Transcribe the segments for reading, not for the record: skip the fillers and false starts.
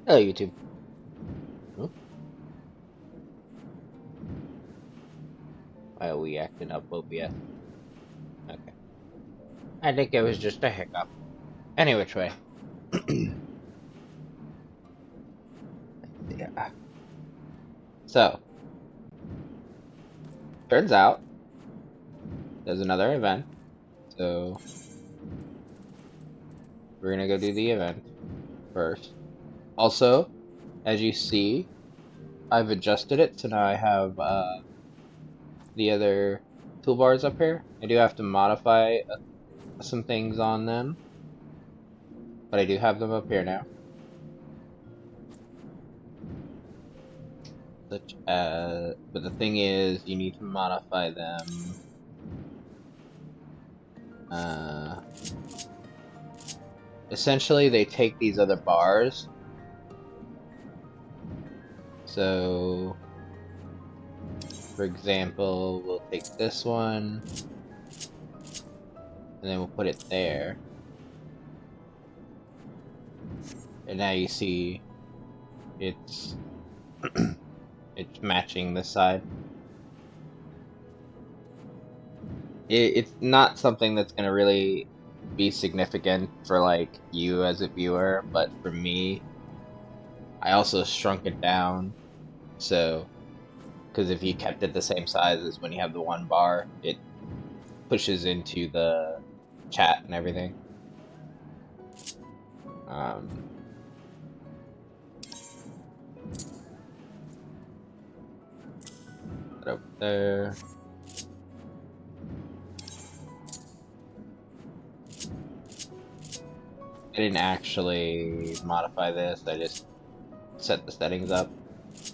Hello, YouTube. Oh, why are we acting up, OBS? Okay. I think it was just a hiccup. Any which way. Yeah. So, turns out there's another event. So, we're gonna go do the event first. Also, as you see, I've adjusted it, so now I have the other toolbars up here. I do have to modify some things on them, but I do have them up here now. Such as, but the thing is, you need to modify them. Uh, Essentially, they take these other bars. So, for example, we'll take this one, and then we'll put it there. And now you see it's it's matching this side. It's not something that's gonna really be significant for like you as a viewer, but for me, I also shrunk it down. So, because if you kept it the same size as when you have the one bar, it pushes into the chat and everything. Um, put up there. I didn't actually modify this, I just set the settings up.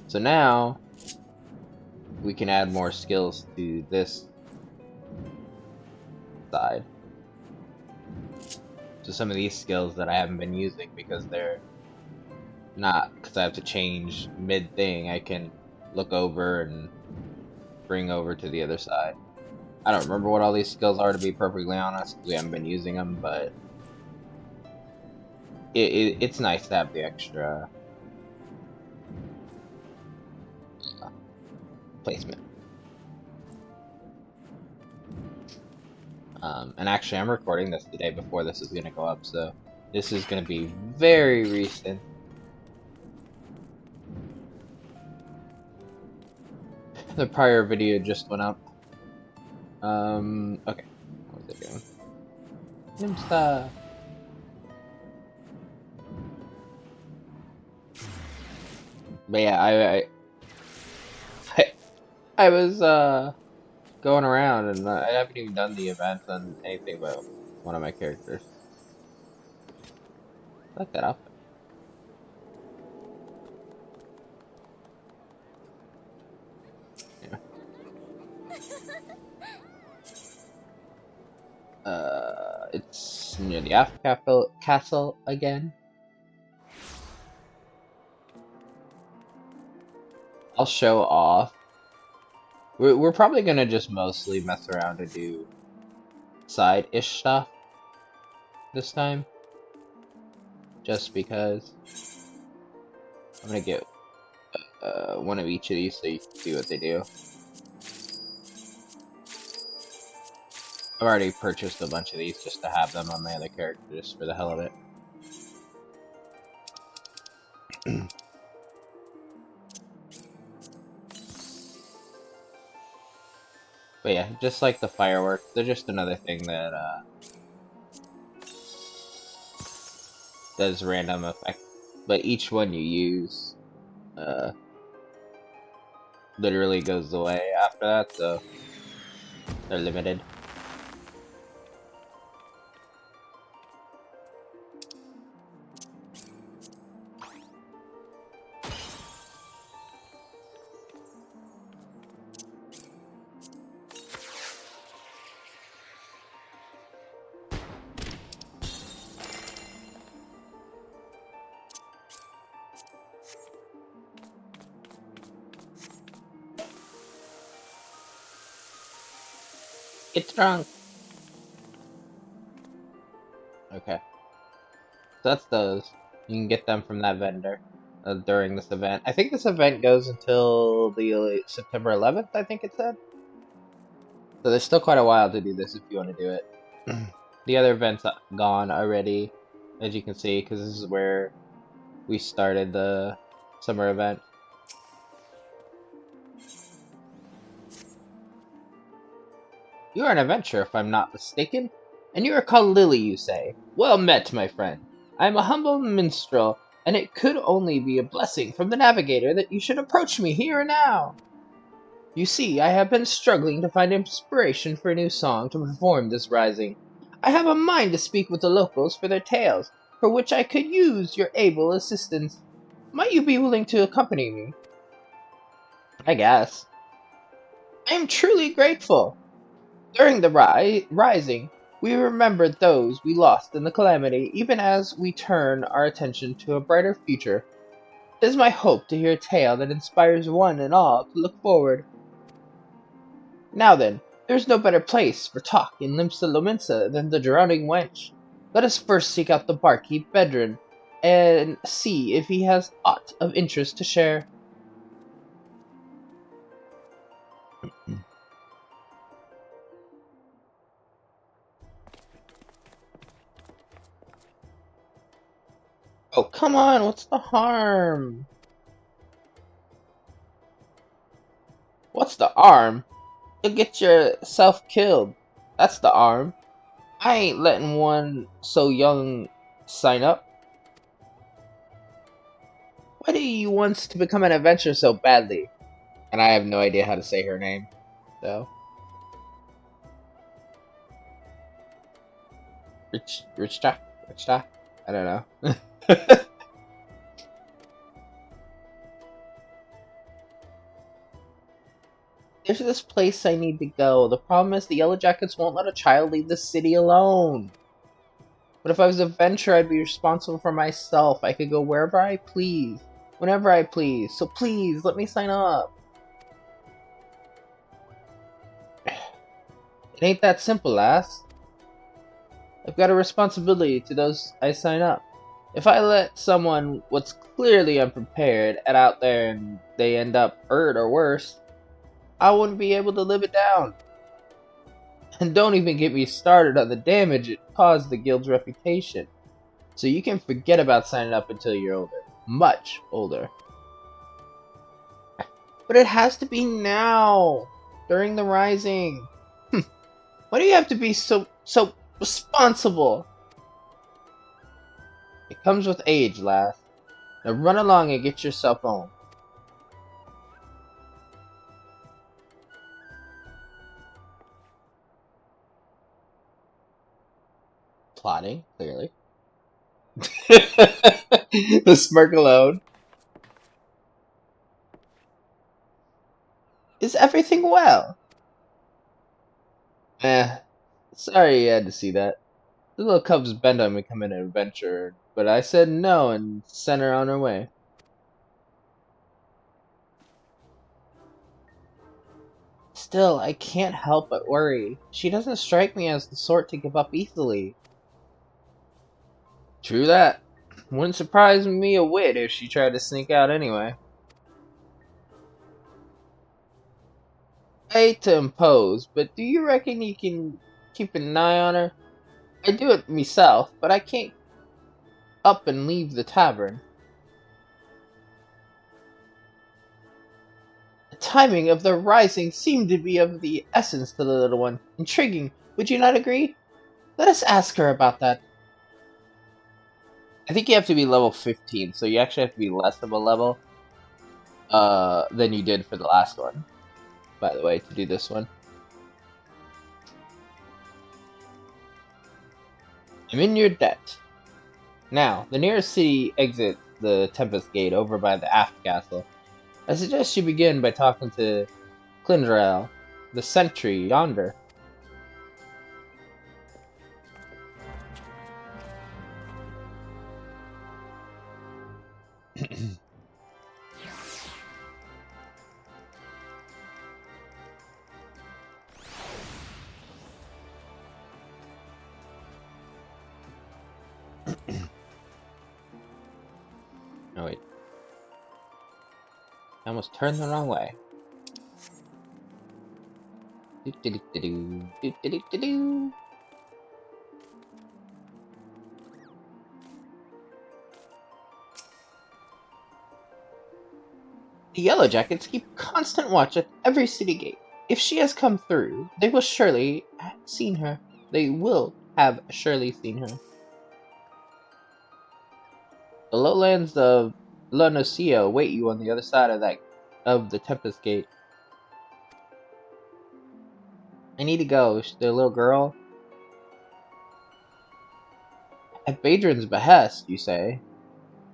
So now, we can add more skills to this side. So some of these skills that I haven't been using because they're not, because I have to change mid-thing, I can look over and bring over to the other side. I don't remember what all these skills are, to be perfectly honest, because we haven't been using them, but it's nice to have the extra placement. And actually, I'm recording this the day before this is going to go up, so this is going to be very recent. The prior video just went up. Okay. What was it doing? Nimsta. But yeah, I, I was, going around, and I haven't even done the event on anything but one of my characters. I like that outfit. Yeah. It's near the Africa Castle again. I'll show off. We're probably gonna just mostly mess around and do side-ish stuff this time. Just because. I'm gonna get one of each of these so you can see what they do. I've already purchased a bunch of these just to have them on my other characters for the hell of it. But yeah, just like the fireworks, they're just another thing that does random effect. But each one you use literally goes away after that, so they're limited. It's drunk! Okay. So that's those. You can get them from that vendor. during this event. I think this event goes until the September 11th, I think it said. So there's still quite a while to do this if you want to do it. The other event's gone already, as you can see, because this is where we started the summer event. You are an adventurer, if I'm not mistaken, and you are called Lily, you say. Well met, my friend. I am a humble minstrel, and it could only be a blessing from the navigator that you should approach me here and now. You see, I have been struggling to find inspiration for a new song to perform this rising. I have a mind to speak with the locals for their tales, for which I could use your able assistance. Might you be willing to accompany me? I guess. I am truly grateful. During the rising, we remembered those we lost in the calamity, even as we turn our attention to a brighter future. It is my hope to hear a tale that inspires one and all to look forward. Now then, there is no better place for talk in Limsa Lominsa than the Drowning Wench. Let us first seek out the barkeep Bedrin, and see if he has aught of interest to share. Oh, come on, what's the harm? What's the harm? You'll get yourself killed. That's the harm. I ain't letting one so young sign up. Why do you want to become an adventurer so badly? And I have no idea how to say her name, so. Richta? I don't know. There's this place I need to go. The problem is the Yellow Jackets won't let a child leave the city alone. But if I was a adventurer, I'd be responsible for myself. I could go wherever I please, whenever I please. So please, let me sign up. It ain't that simple, lass. I've got a responsibility to those I sign up. If I let someone what's clearly unprepared and out there and they end up hurt or worse, I wouldn't be able to live it down. And don't even get me started on the damage it caused the guild's reputation. So you can forget about signing up until you're older. Much older. But it has to be now. During the rising. Why do you have to be so responsible? It comes with age, lass. Now run along and get yourself home. Plotting, clearly. The smirk alone. Is everything well? Sorry you had to see that. The little cub's bent on becoming an adventurer, but I said no and sent her on her way. Still, I can't help but worry. She doesn't strike me as the sort to give up easily. True that. Wouldn't surprise me a whit if she tried to sneak out anyway. I hate to impose, but do you reckon you can keep an eye on her? I do it myself, but I can't up and leave the tavern. The timing of the rising seemed to be of the essence to the little one. Intriguing, would you not agree? Let us ask her about that. I think you have to be level 15, so you actually have to be less of a level than you did for the last one, by the way, to do this one. I'm in your debt. Now, the nearest city exit the Tempest Gate over by the aft castle. I suggest you begin by talking to Clindrel, the sentry yonder. Oh wait. I almost turned the wrong way. Do-do-do-do-do, do-do-do-do-do. The Yellow Jackets keep constant watch at every city gate. If she has come through, they will surely have seen her. They will have surely seen her. The lowlands of La Nocia await you on the other side of the Tempest Gate. I need to go. The little girl. At Badrin's behest, you say?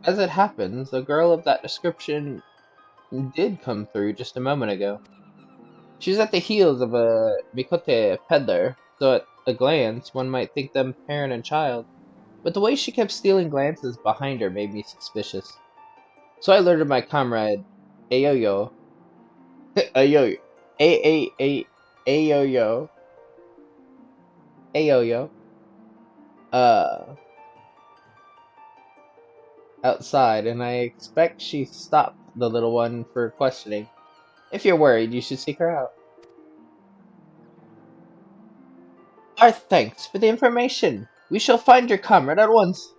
As it happens, a girl of that description did come through just a moment ago. She's at the heels of a Mikote peddler, so at a glance one might think them parent and child. But the way she kept stealing glances behind her made me suspicious. So I alerted my comrade, Ayoyo. Ayoyo. A Ayoyo. Ayoyo. Uh, outside, and I expect she stopped the little one for questioning. If you're worried, you should seek her out. Our thanks for the information. We shall find your comrade at once.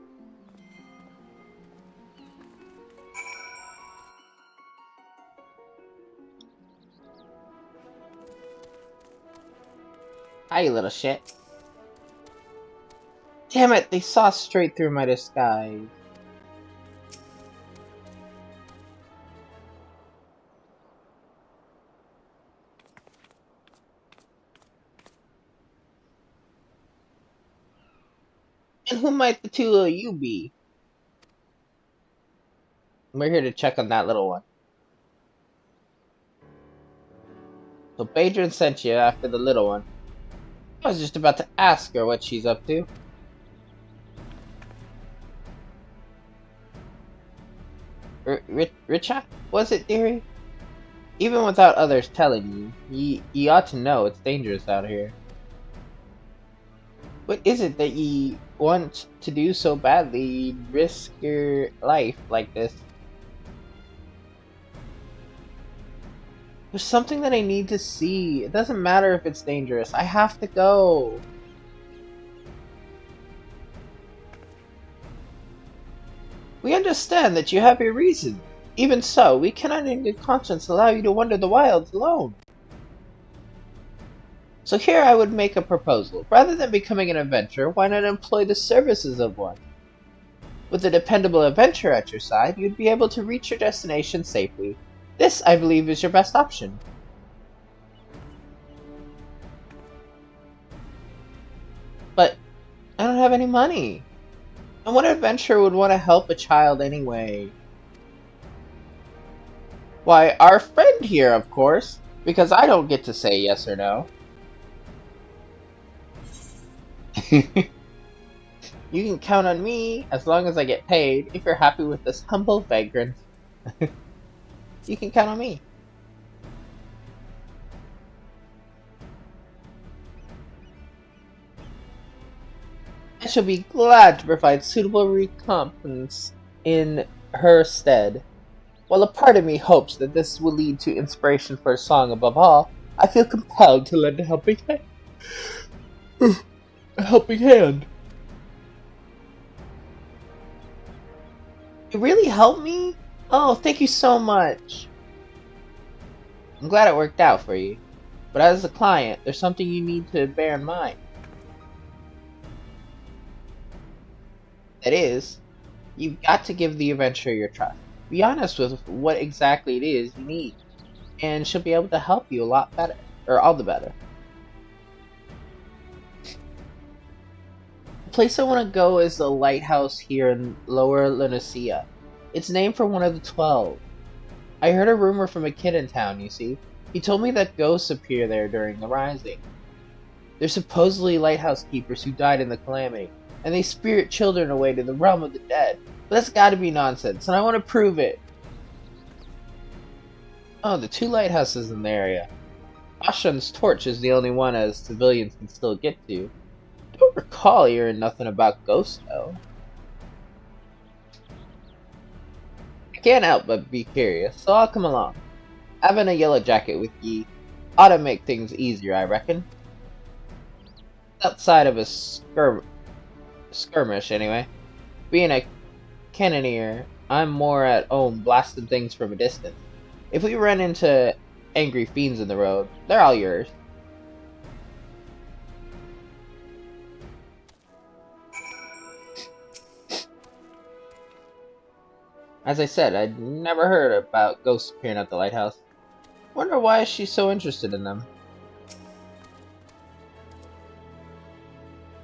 Hi, you little shit. Damn it, they saw straight through my disguise. And who might the two of you be? We're here to check on that little one. So Badrin sent you after the little one. I was just about to ask her what she's up to. Richa? Was it, dearie? Even without others telling you, ye ought to know it's dangerous out here. What is it that ye want to do so badly, you'd risk your life like this? There's something that I need to see. It doesn't matter if it's dangerous. I have to go. We understand that you have your reasons. Even so, we cannot in good conscience allow you to wander the wilds alone. So here I would make a proposal. Rather than becoming an adventurer, why not employ the services of one? With a dependable adventurer at your side, you'd be able to reach your destination safely. This, I believe, is your best option. But I don't have any money. And what adventurer would want to help a child anyway? Why, our friend here, of course. Because I don't get to say yes or no. You can count on me as long as I get paid. If you're happy with this humble vagrant, you can count on me. I shall be glad to provide suitable recompense in her stead. While a part of me hopes that this will lead to inspiration for a song above all, I feel compelled to lend a helping hand. A helping hand. You really helped me? Oh, thank you so much. I'm glad it worked out for you. But as a client, there's something you need to bear in mind. That is, you've got to give the adventurer your trust. Be honest with what exactly it is you need, and she'll be able to help you a lot better, or all the better. The place I want to go is the lighthouse here in Lower Lenucia. It's named for one of the 12. I heard a rumor from a kid in town, you see. He told me that ghosts appear there during the rising. They're supposedly lighthouse keepers who died in the calamity, and they spirit children away to the realm of the dead. But that's gotta be nonsense, and I want to prove it. Oh, the 2 lighthouses in the area. Ashan's torch is the only one as civilians can still get to. Don't recall hearing nothing about ghosts, though. I can't help but be curious, so I'll come along. Having a yellow jacket with ye ought to make things easier, I reckon. Outside of a skirmish, anyway. Being a cannoneer, I'm more at home blasting things from a distance. If we run into angry fiends in the road, they're all yours. As I said, I'd never heard about ghosts appearing at the lighthouse. Wonder why she's so interested in them.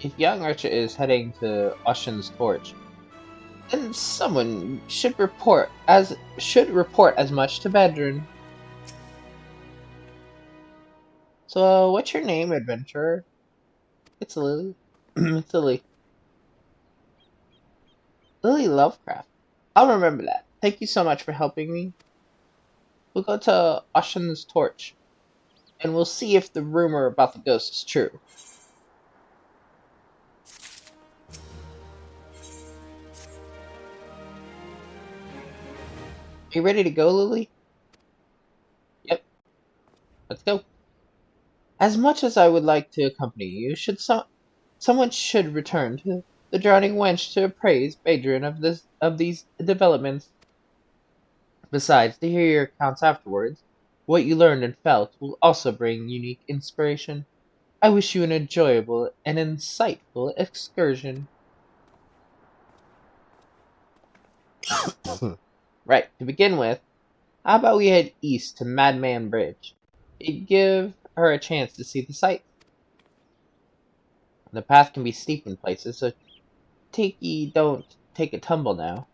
If young Archer is heading to Ocean's Torch, then someone should report as much to Bedrin. So, what's your name, adventurer? It's Lily. It's Lily. Lily Lovecraft. I'll remember that. Thank you so much for helping me. We'll go to Ocean's Torch, and we'll see if the rumor about the ghost is true. Are you ready to go, Lily? Yep. Let's go. As much as I would like to accompany you, someone should return to the drowning wench to appraise Adrian of these developments. Besides, to hear your accounts afterwards, what you learned and felt will also bring unique inspiration. I wish you an enjoyable and insightful excursion. Right, to begin with, how about we head east to Madman Bridge? It'd give her a chance to see the sights. The path can be steep in places, so don't take a tumble now.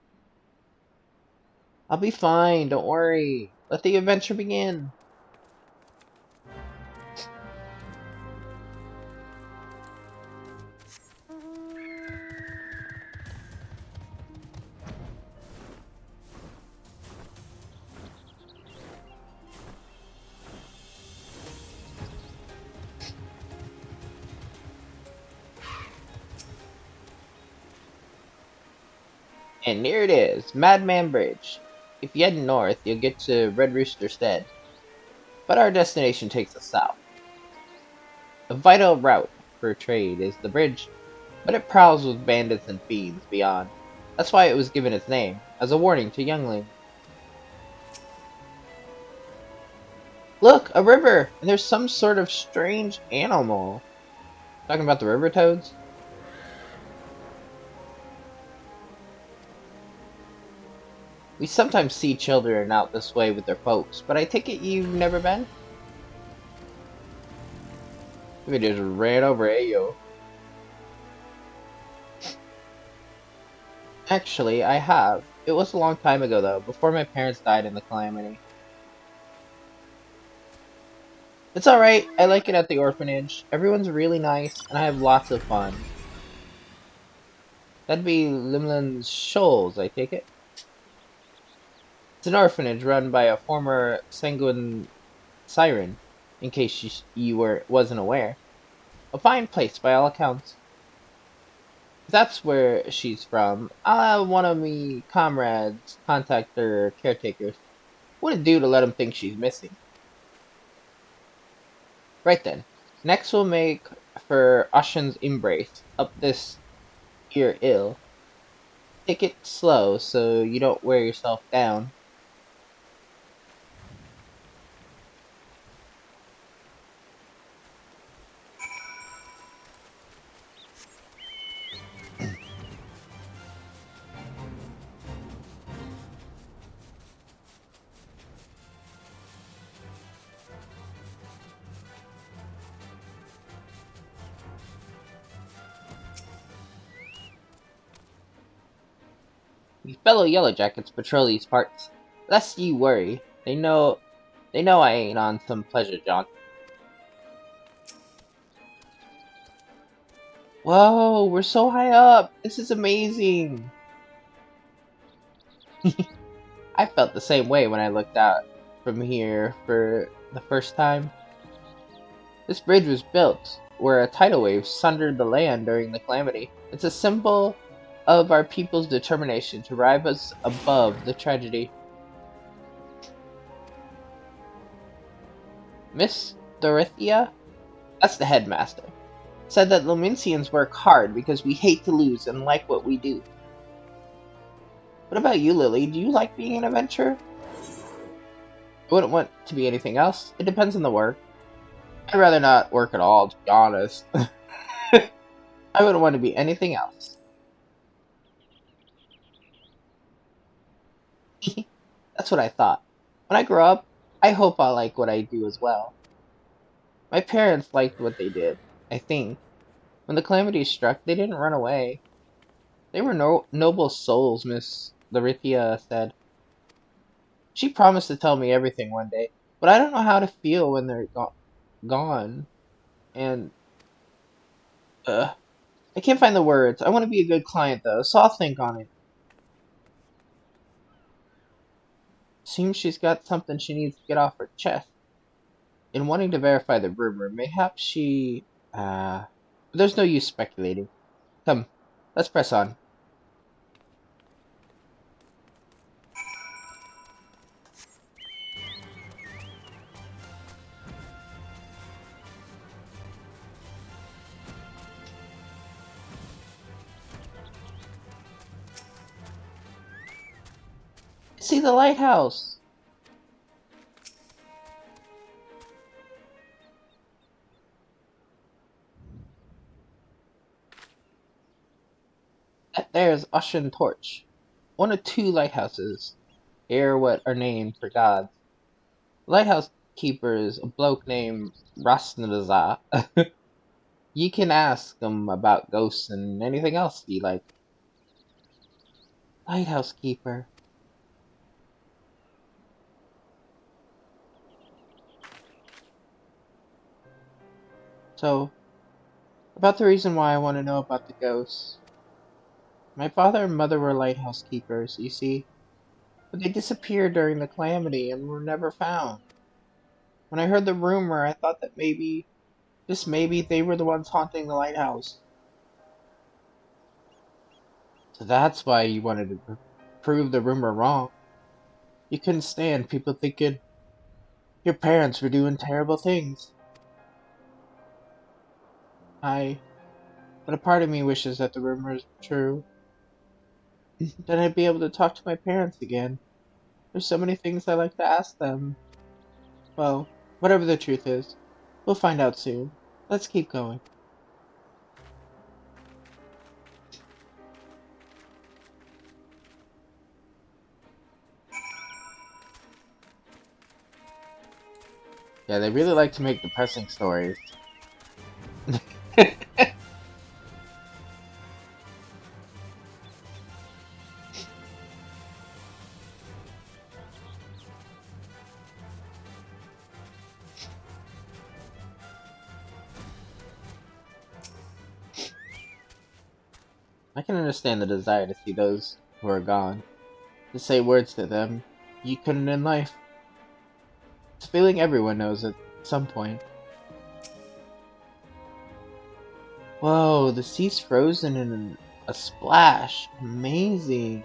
I'll be fine, don't worry. Let the adventure begin. And here it is, Madman Bridge. If you head north, you'll get to Red Rooster Stead. But our destination takes us south. A vital route for trade is the bridge, but it prowls with bandits and fiends beyond. That's why it was given its name, as a warning to younglings. Look, a river! And there's some sort of strange animal. Talking about the river toads? We sometimes see children out this way with their folks, but I take it you've never been? We just ran over Ayo. Actually, I have. It was a long time ago, though, before my parents died in the calamity. It's alright, I like it at the orphanage. Everyone's really nice, and I have lots of fun. That'd be Limlin's Shoals, I take it? It's an orphanage run by a former sanguine siren, in case wasn't aware. A fine place by all accounts. If that's where she's from, I'll have one of me comrades contact her caretakers. Wouldn't do to let them think she's missing. Right then. Next we'll make for Ocean's Embrace, up this here hill. Take it slow so you don't wear yourself down. We fellow Yellowjackets patrol these parts. Lest ye worry, they know I ain't on some pleasure jaunt. Whoa, we're so high up! This is amazing! I felt the same way when I looked out from here for the first time. This bridge was built where a tidal wave sundered the land during the calamity. It's a symbol of our people's determination to rise us above the tragedy. Miss Dorothea, that's the headmaster, said that Lominsians work hard because we hate to lose and like what we do. What about you, Lily? Do you like being an adventurer? I wouldn't want to be anything else. It depends on the work. I'd rather not work at all, to be honest. I wouldn't want to be anything else. That's what I thought. When I grow up, I hope I like what I do as well. My parents liked what they did, I think. When the calamity struck, they didn't run away. They were noble souls, Miss Larithia said. She promised to tell me everything one day, but I don't know how to feel when they're gone. And, I can't find the words. I want to be a good client, though, so I'll think on it. Seems she's got something she needs to get off her chest. In wanting to verify the rumor, mayhaps she... But there's no use speculating. Come, let's press on. See the lighthouse! That there's Ocean Torch. One of two lighthouses. Here what are named for gods. The lighthouse keeper is a bloke named Rasnadaza. You can ask him about ghosts and anything else you like. Lighthouse keeper. So, about the reason why I want to know about the ghosts. My father and mother were lighthouse keepers, you see, but they disappeared during the calamity and were never found. When I heard the rumor, I thought that maybe, just maybe, they were the ones haunting the lighthouse. So that's why you wanted to prove the rumor wrong. You couldn't stand people thinking your parents were doing terrible things. But a part of me wishes that the rumor is true. Then I'd be able to talk to my parents again. There's so many things I like to ask them. Well, whatever the truth is, we'll find out soon. Let's keep going. Yeah, they really like to make depressing stories. I can understand the desire to see those who are gone, to say words to them you couldn't in life. It's a feeling everyone knows at some point. Whoa, the sea's frozen in a splash. Amazing.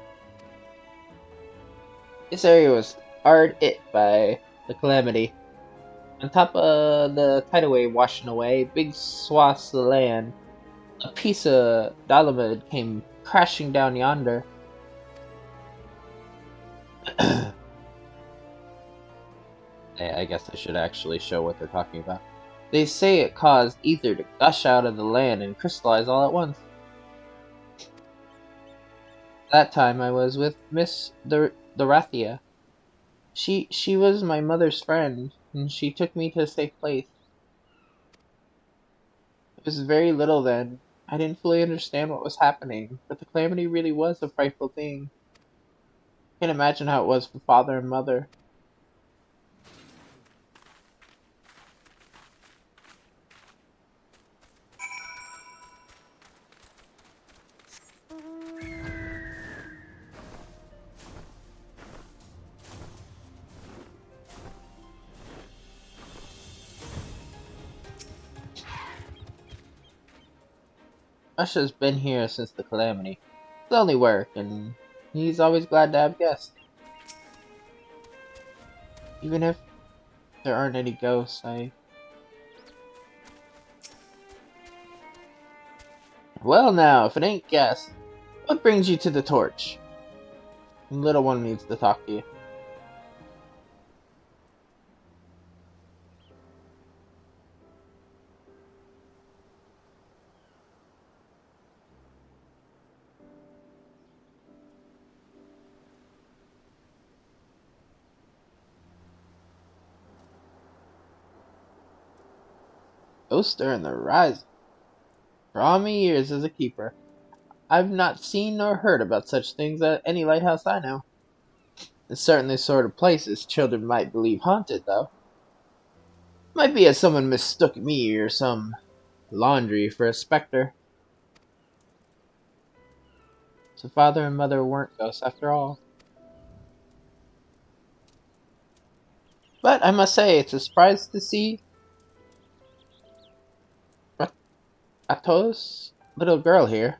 This area was hard hit by the calamity. On top of the tidal wave washing away big swaths of land, a piece of Dalamud came crashing down yonder. I guess I should actually show what they're talking about. They say it caused ether to gush out of the land and crystallize all at once. That time I was with Miss Dorathea. She was my mother's friend, and she took me to a safe place. It was very little then. I didn't fully understand what was happening, but the calamity really was a frightful thing. I can't imagine how it was for father and mother. Usha's been here since the calamity. It's only work, and he's always glad to have guests. Even if there aren't any ghosts, I... Well now, if it ain't guests, what brings you to the torch? The little one needs to talk to you. Ghosts during the Rising. For all my years as a keeper, I've not seen nor heard about such things at any lighthouse I know. It's certainly the sort of places children might believe haunted, though. Might be as someone mistook me or some laundry for a specter. So father and mother weren't ghosts after all. But I must say, it's a surprise to see Ato's little girl here.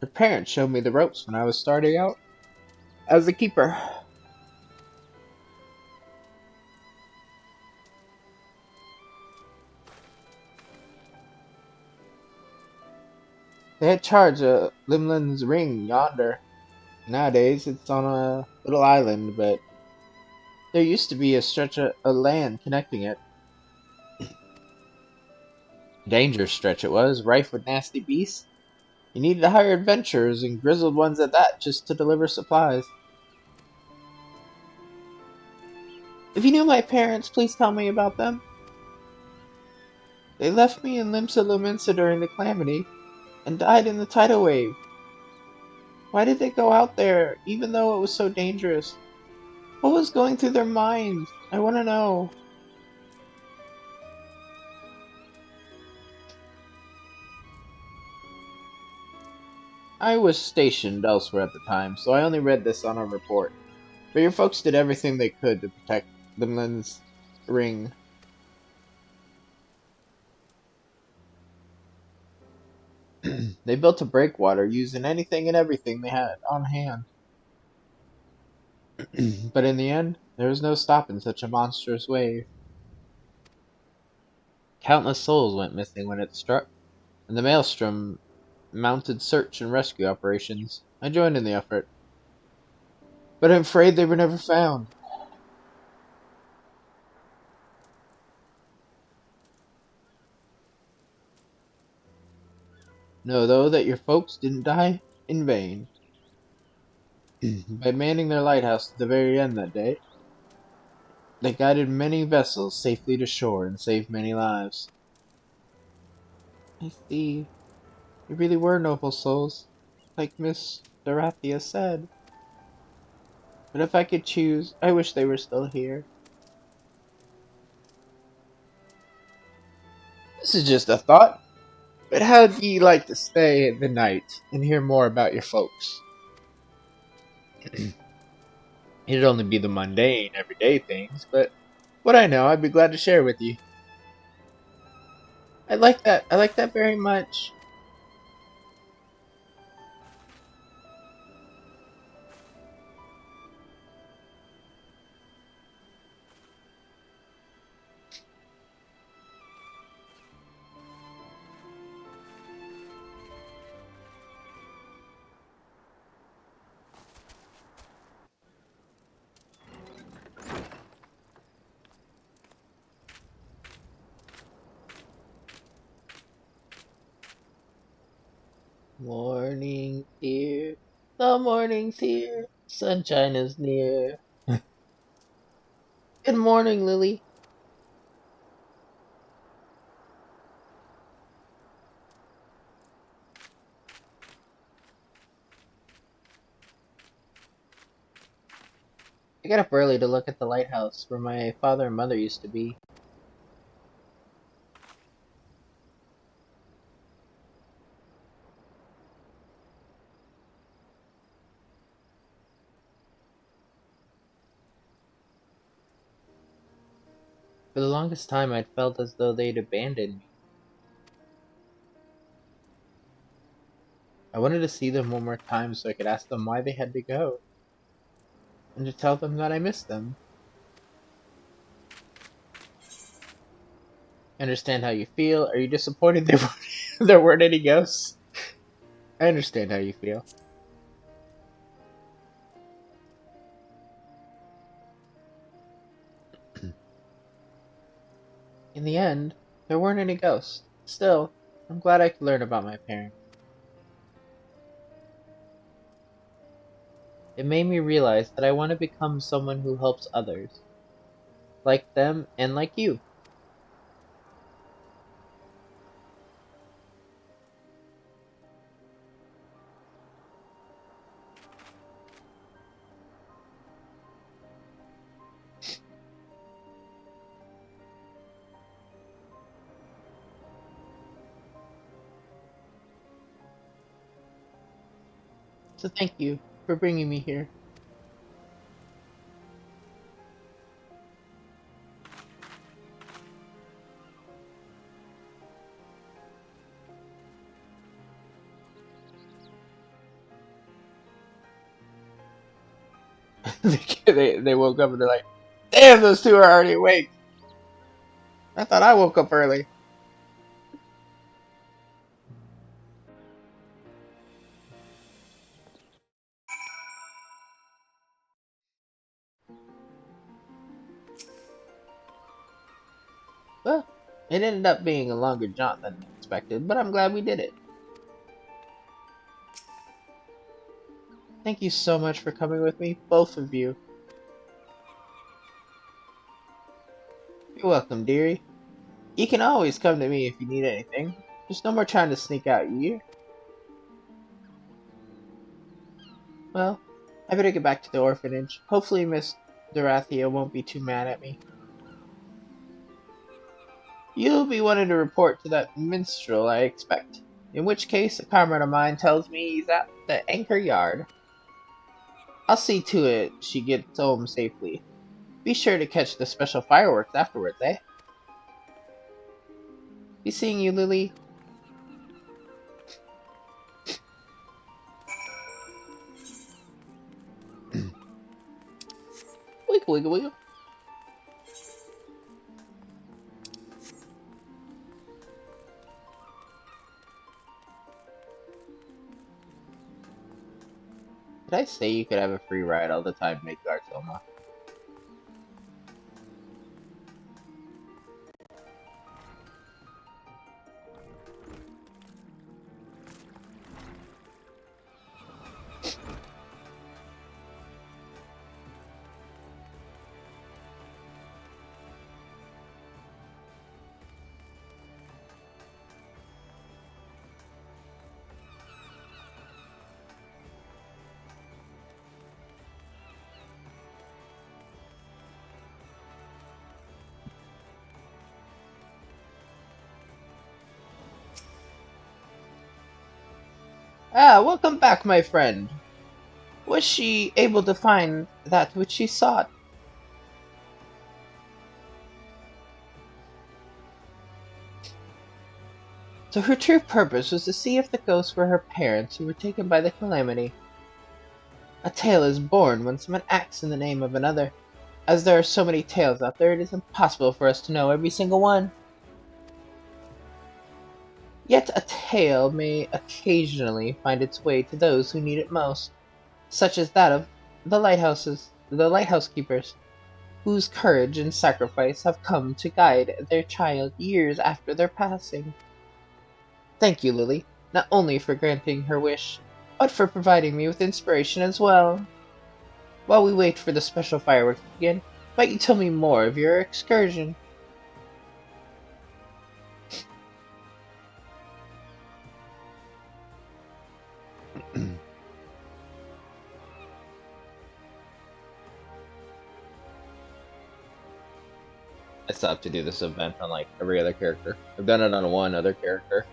Her parents showed me the ropes when I was starting out as a keeper. They had charge of Limlin's ring yonder. Nowadays, it's on a little island, but there used to be a stretch of land connecting it. Dangerous stretch it was, rife with nasty beasts. You needed to hire adventurers, and grizzled ones at that, just to deliver supplies. If you knew my parents, please tell me about them. They left me in Limsa Lumensa during the calamity, and died in the tidal wave. Why did they go out there, even though it was so dangerous? What was going through their minds? I want to know. I was stationed elsewhere at the time, so I only read this on a report. But your folks did everything they could to protect Limlin's ring. They built a breakwater using anything and everything they had on hand. But in the end, there was no stopping such a monstrous wave. Countless souls went missing when it struck, and the Maelstrom mounted search and rescue operations. I joined in the effort, but I'm afraid they were never found. Know, though, that your folks didn't die in vain. By manning their lighthouse to the very end that day, they guided many vessels safely to shore and saved many lives. I see. You really were noble souls, like Miss Dorathea said. But if I could choose, I wish they were still here. This is just a thought, but how'd ye like to stay the night and hear more about your folks? It'd only be the mundane, everyday things, but what I know, I'd be glad to share with you. I like that. I like that very much. Morning here. The morning's here. Sunshine is near. Good morning, Lily. I got up early to look at the lighthouse where my father and mother used to be. For the longest time, I'd felt as though they'd abandoned me. I wanted to see them one more time so I could ask them why they had to go, and to tell them that I missed them. I understand how you feel. Are you disappointed there weren't any ghosts? I understand how you feel. In the end, there weren't any ghosts. Still, I'm glad I could learn about my parents. It made me realize that I want to become someone who helps others, like them and like you. So thank you for bringing me here. They woke up and they're like, "Damn, those two are already awake. I thought I woke up early." Well, it ended up being a longer jaunt than expected, but I'm glad we did it. Thank you so much for coming with me, both of you. You're welcome, dearie. You can always come to me if you need anything. There's no more trying to sneak out, you hear? Well, I better get back to the orphanage. Hopefully Miss Dorathea won't be too mad at me. You'll be wanting to report to that minstrel, I expect. In which case, a comrade of mine tells me he's at the anchor yard. I'll see to it she gets home safely. Be sure to catch the special fireworks afterwards, eh? Be seeing you, Lily. Wiggle, wiggle, wiggle. Did I say you could have a free ride all the time, Midgard Soma? Ah, welcome back, my friend. Was she able to find that which she sought? So her true purpose was to see if the ghosts were her parents who were taken by the calamity. A tale is born when someone acts in the name of another. As there are so many tales out there, it is impossible for us to know every single one. Yet a tale may occasionally find its way to those who need it most, such as that of the lighthouse keepers, whose courage and sacrifice have come to guide their child years after their passing. Thank you, Lily, not only for granting her wish, but for providing me with inspiration as well. While we wait for the special fireworks to begin, might you tell me more of your excursion? I still have to do this event on like every other character. I've done it on one other character.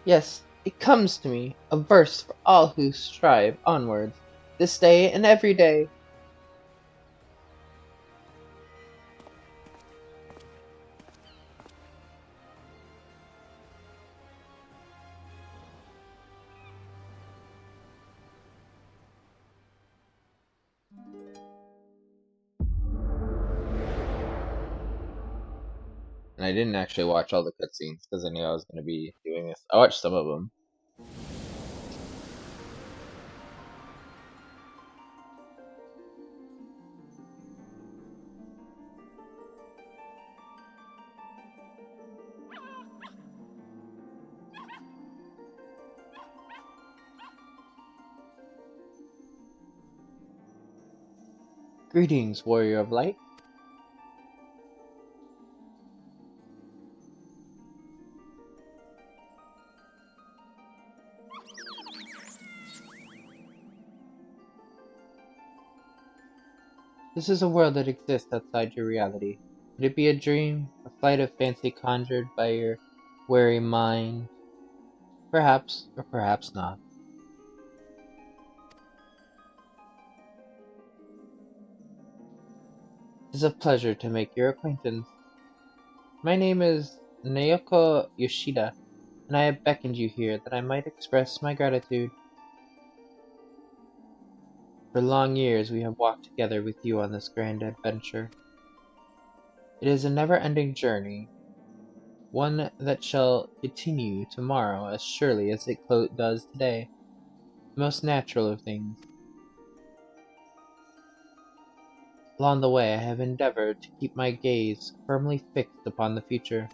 Yes, it comes to me, a verse for all who strive onwards, this day and every day. And I didn't actually watch all the cutscenes because I knew I was going to be doing this. I watched some of them. Greetings, warrior of light. This is a world that exists outside your reality. Could it be a dream? A flight of fancy conjured by your weary mind? Perhaps, or perhaps not. It is a pleasure to make your acquaintance. My name is Naoko Yoshida, and I have beckoned you here that I might express my gratitude. For long years we have walked together with you on this grand adventure. It is a never-ending journey, one that shall continue tomorrow as surely as it does today. The most natural of things. Along the way I have endeavored to keep my gaze firmly fixed upon the future.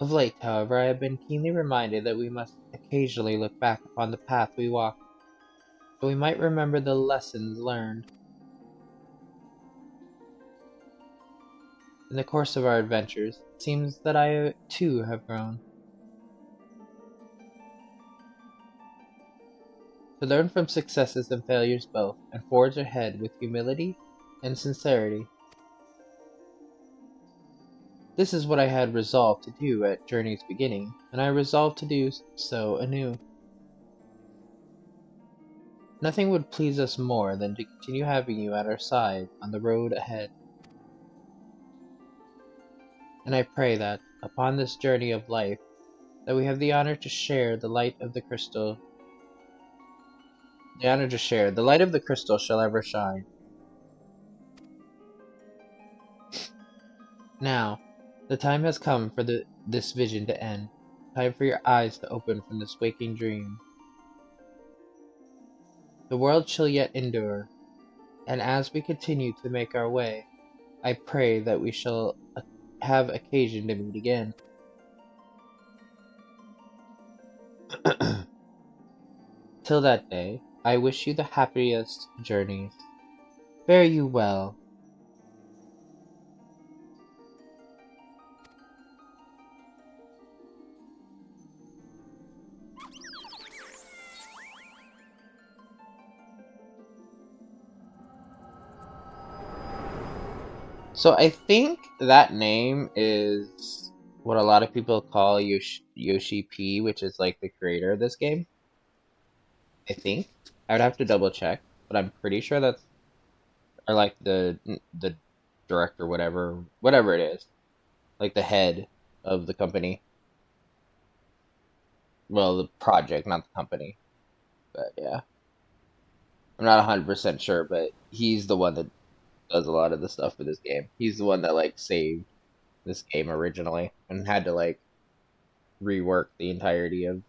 Of late, however, I have been keenly reminded that we must occasionally look back upon the path we walked, that we might remember the lessons learned. In the course of our adventures, it seems that I too have grown. To learn from successes and failures both, and forge ahead with humility and sincerity. This is what I had resolved to do at Journey's beginning, and I resolved to do so anew. Nothing would please us more than to continue having you at our side on the road ahead. And I pray that, upon this journey of life, that we have the honor to share the light of the crystal. The light of the crystal shall ever shine. Now, the time has come for this vision to end. Time for your eyes to open from this waking dream. The world shall yet endure, and as we continue to make our way, I pray that we shall have occasion to meet again. Till that day, I wish you the happiest journeys. Fare you well. So I think that name is what a lot of people call Yoshi P, which is like the creator of this game. I think. I would have to double check, but I'm pretty sure that's, or like the director, whatever it is, like the head of the company. Well, the project, not the company. But yeah, I'm not 100% sure, but he's the one that does a lot of the stuff for this game. He's the one that like saved this game originally and had to like rework the entirety of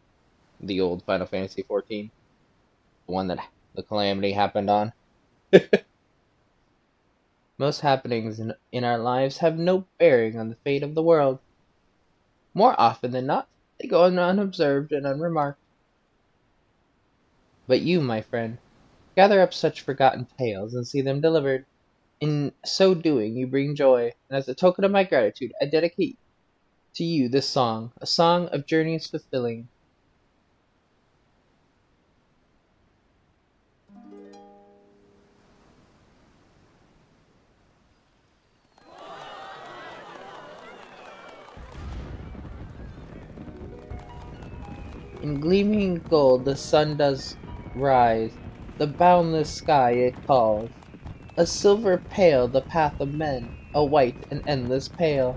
the old Final Fantasy 14, the one that the calamity happened on. Most happenings in our lives have no bearing on the fate of the world. More often than not, they go on unobserved and unremarked. But you, my friend, gather up such forgotten tales and see them delivered. In so doing, you bring joy, and as a token of my gratitude, I dedicate to you this song, a song of journeys fulfilling. In gleaming gold the sun does rise, the boundless sky it calls. A silver pale the path of men, a white and endless pale.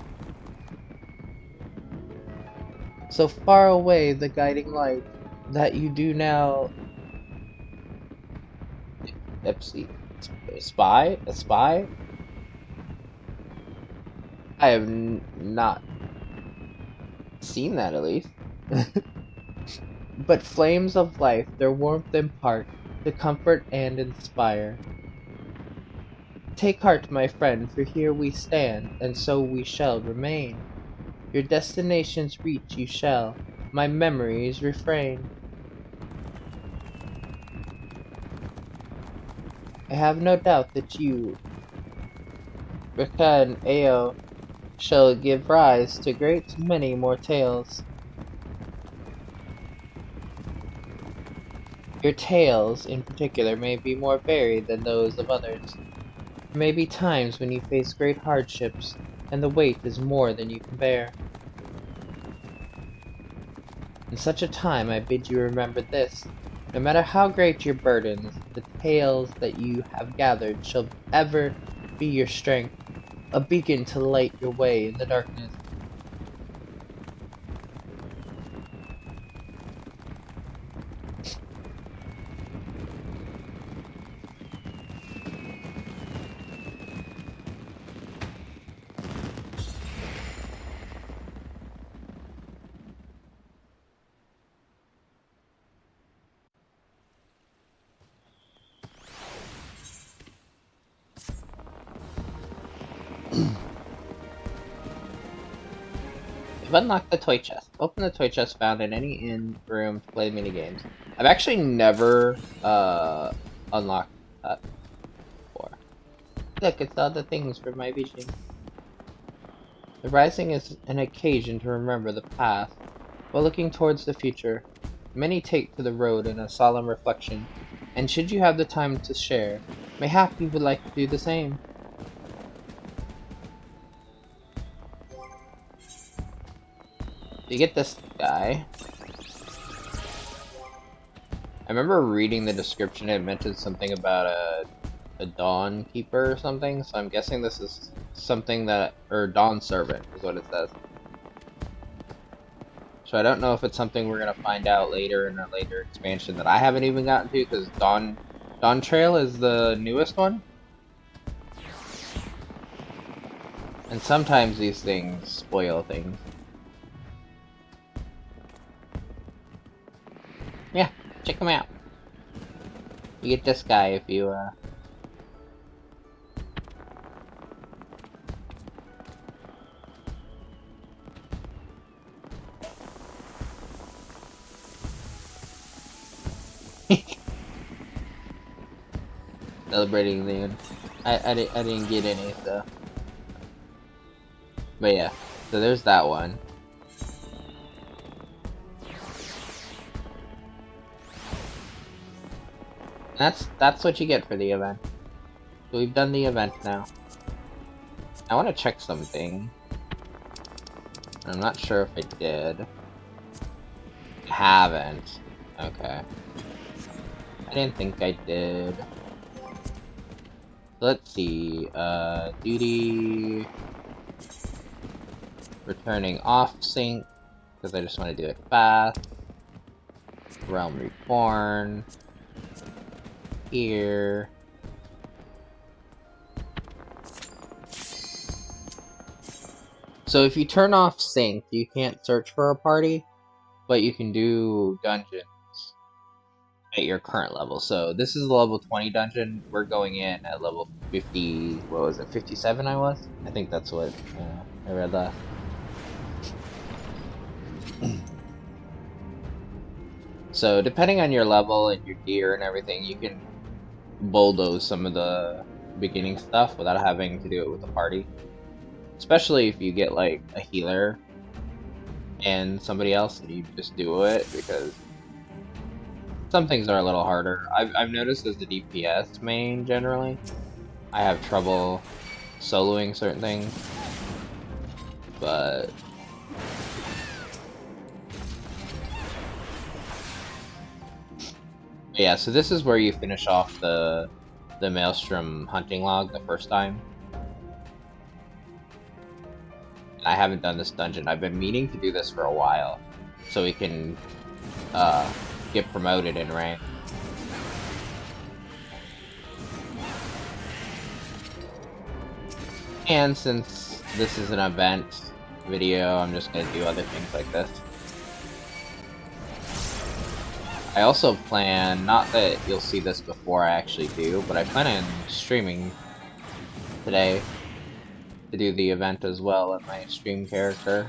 So far away the guiding light, that you do now Ipsy. Spy? A spy? I have not seen that, at least. But flames of life their warmth impart, to comfort and inspire. Take heart, my friend, for here we stand, and so we shall remain. Your destinations reach you shall, my memories refrain. I have no doubt that you, Rika and Ao, shall give rise to great many more tales. Your tales, in particular, may be more varied than those of others. There may be times when you face great hardships, and the weight is more than you can bear. In such a time I bid you remember this: no matter how great your burdens, the tales that you have gathered shall ever be your strength, a beacon to light your way in the darkness. You've unlocked the toy chest. Open the toy chest found in any inn room to play minigames. I've actually never unlocked that before. Look, it's all the things for my vision. The rising is an occasion to remember the past, while looking towards the future. Many take to the road in a solemn reflection, and should you have the time to share, mayhap you would like to do the same. You get this guy. I remember reading the description, it mentioned something about a Dawn Keeper or something, so I'm guessing this is something that, or Dawn Servant is what it says. So I don't know if it's something we're gonna find out later in a later expansion that I haven't even gotten to, because Dawn Trail is the newest one. And sometimes these things spoil things. Yeah, check them out. You get this guy if you, celebrating the end. I didn't get any, so. But yeah, so there's that one. That's what you get for the event. So we've done the event now. I want to check something. I'm not sure if I did. I haven't. Okay. I didn't think I did. Let's see. Duty. Returning off sync, because I just want to do it fast. Realm Reborn. Here. So if you turn off sync, you can't search for a party, but you can do dungeons at your current level. So this is the level 20 dungeon. We're going in at level 50, what was it, 57 I was? I think that's what I read last. So depending on your level and your gear and everything, you can bulldoze some of the beginning stuff without having to do it with a party. Especially if you get like a healer and somebody else and you just do it, because some things are a little harder. I've noticed as the DPS main generally, I have trouble soloing certain things, but yeah, so this is where you finish off the Maelstrom hunting log the first time. I haven't done this dungeon. I've been meaning to do this for a while, so we can get promoted in rank. And since this is an event video, I'm just gonna do other things like this. I also plan, not that you'll see this before I actually do, but I plan on streaming today to do the event as well at my stream character.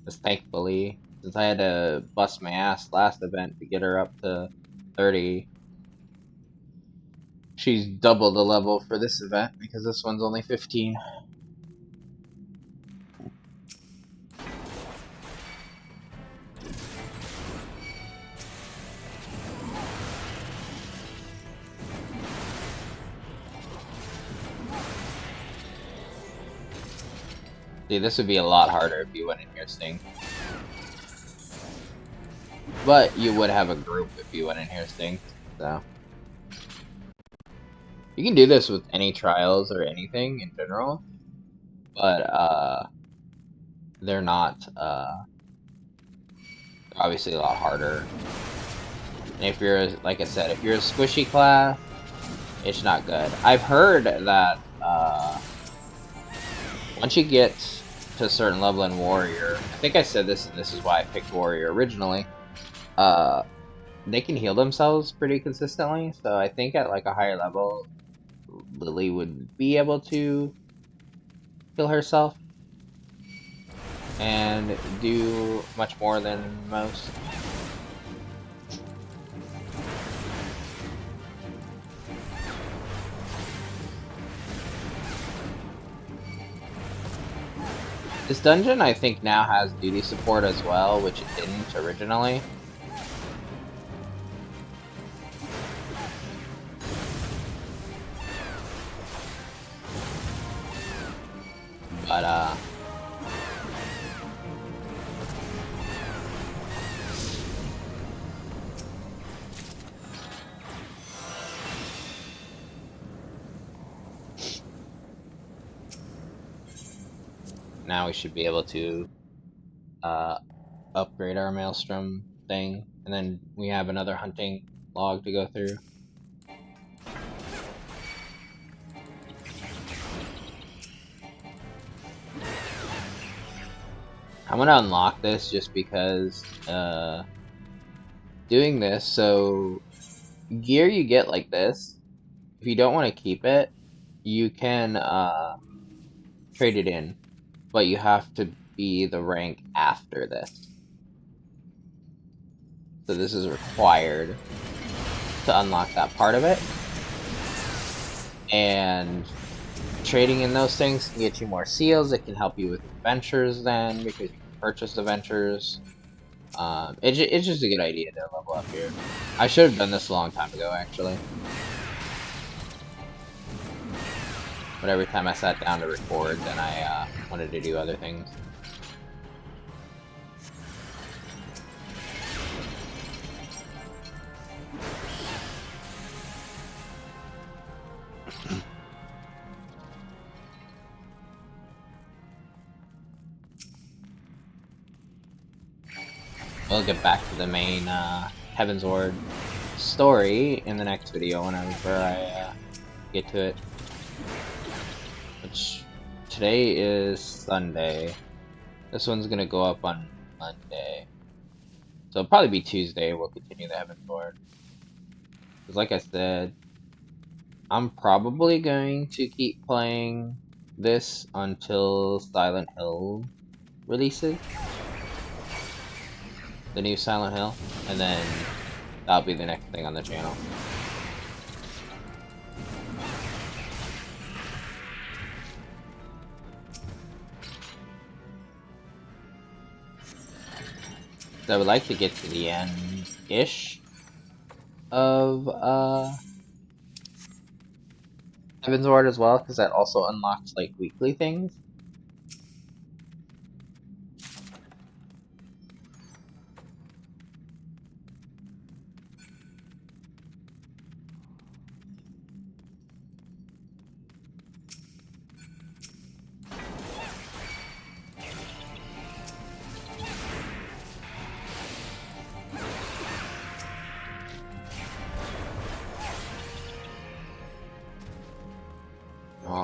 Just thankfully, since I had to bust my ass last event to get her up to 30, she's double the level for this event because this one's only 15. See, this would be a lot harder if you went in here Sting. But you would have a group if you went in here Sting, so. You can do this with any trials or anything in general, but they're not, obviously a lot harder. And if you're, like I said, if you're a squishy class, it's not good. I've heard that, once you get to a certain level in Warrior, I think I said this, and this is why I picked Warrior originally, they can heal themselves pretty consistently, so I think at like a higher level, Lily would be able to heal herself and do much more than most. This dungeon, I think, now has duty support as well, which it didn't originally. But, now we should be able to upgrade our Maelstrom thing, and then we have another hunting log to go through. I'm gonna unlock this just because doing this, so gear you get like this, if you don't want to keep it, you can trade it in. But you have to be the rank after this. So this is required to unlock that part of it. And trading in those things can get you more seals. It can help you with adventures then, because you can purchase adventures. It's just a good idea to level up here. I should have done this a long time ago, actually. But every time I sat down to record, then I wanted to do other things. We'll get back to the main Heaven's Ward story in the next video whenever I get to it. Which, today is Sunday. This one's gonna go up on Monday. So it'll probably be Tuesday we'll continue the Heaven's Ward. Because like I said, I'm probably going to keep playing this until Silent Hill releases. The new Silent Hill. And then that'll be the next thing on the channel. So I would like to get to the end-ish of Heaven's Ward as well, because that also unlocks like weekly things.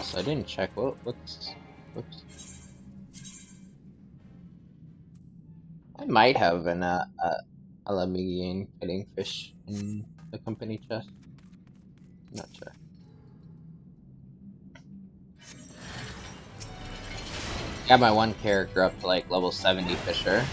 Also, I didn't check. What's... Whoops. I might have an a Lemmian fighting fish in the company chest. Not sure. Got my one character up to like level 70 Fisher.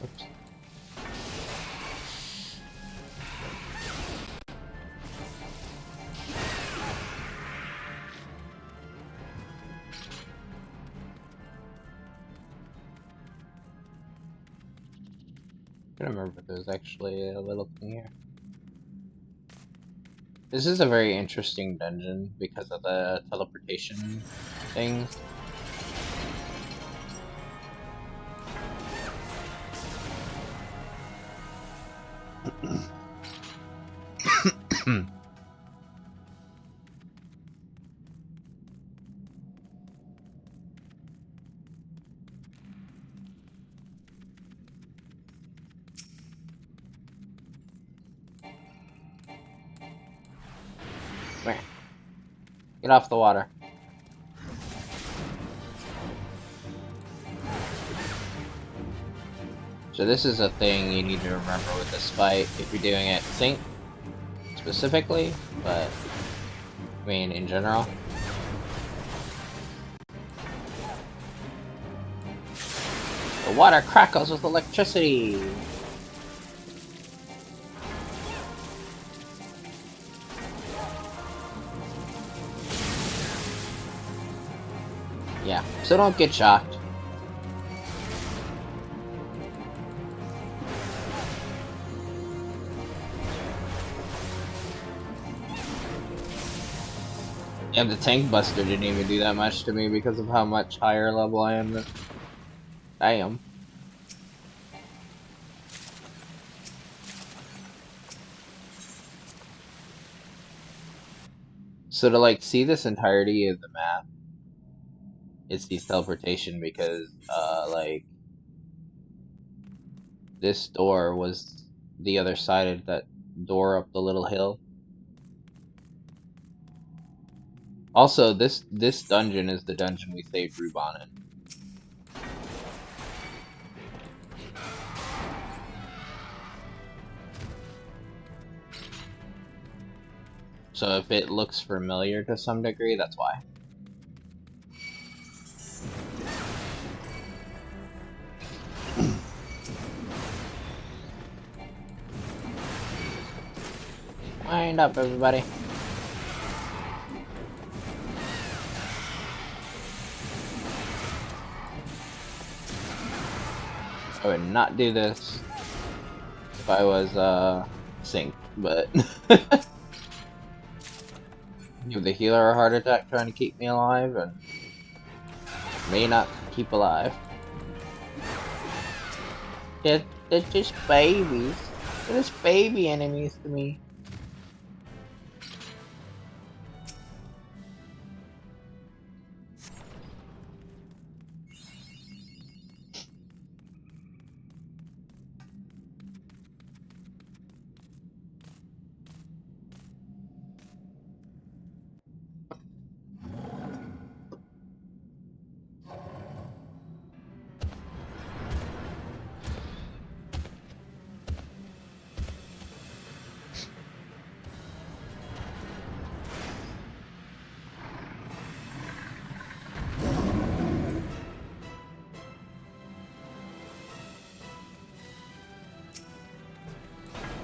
Oops. I don't remember if there's actually a little thing here. This is a very interesting dungeon because of the teleportation thing. Get off the water. So this is a thing you need to remember with this fight if you're doing it sync specifically, but I mean in general. The water crackles with electricity. Yeah, so don't get shocked. Yeah, the tank buster didn't even do that much to me because of how much higher level I am than I am. So to like see this entirety of the map, it's the teleportation because like this door was the other side of that door up the little hill. Also, this dungeon is the dungeon we saved Rubon in. So if it looks familiar to some degree, that's why. Wind up, everybody. I would not do this if I was synced, but give the healer a heart attack trying to keep me alive and may not keep alive. They're just babies. They're just baby enemies to me.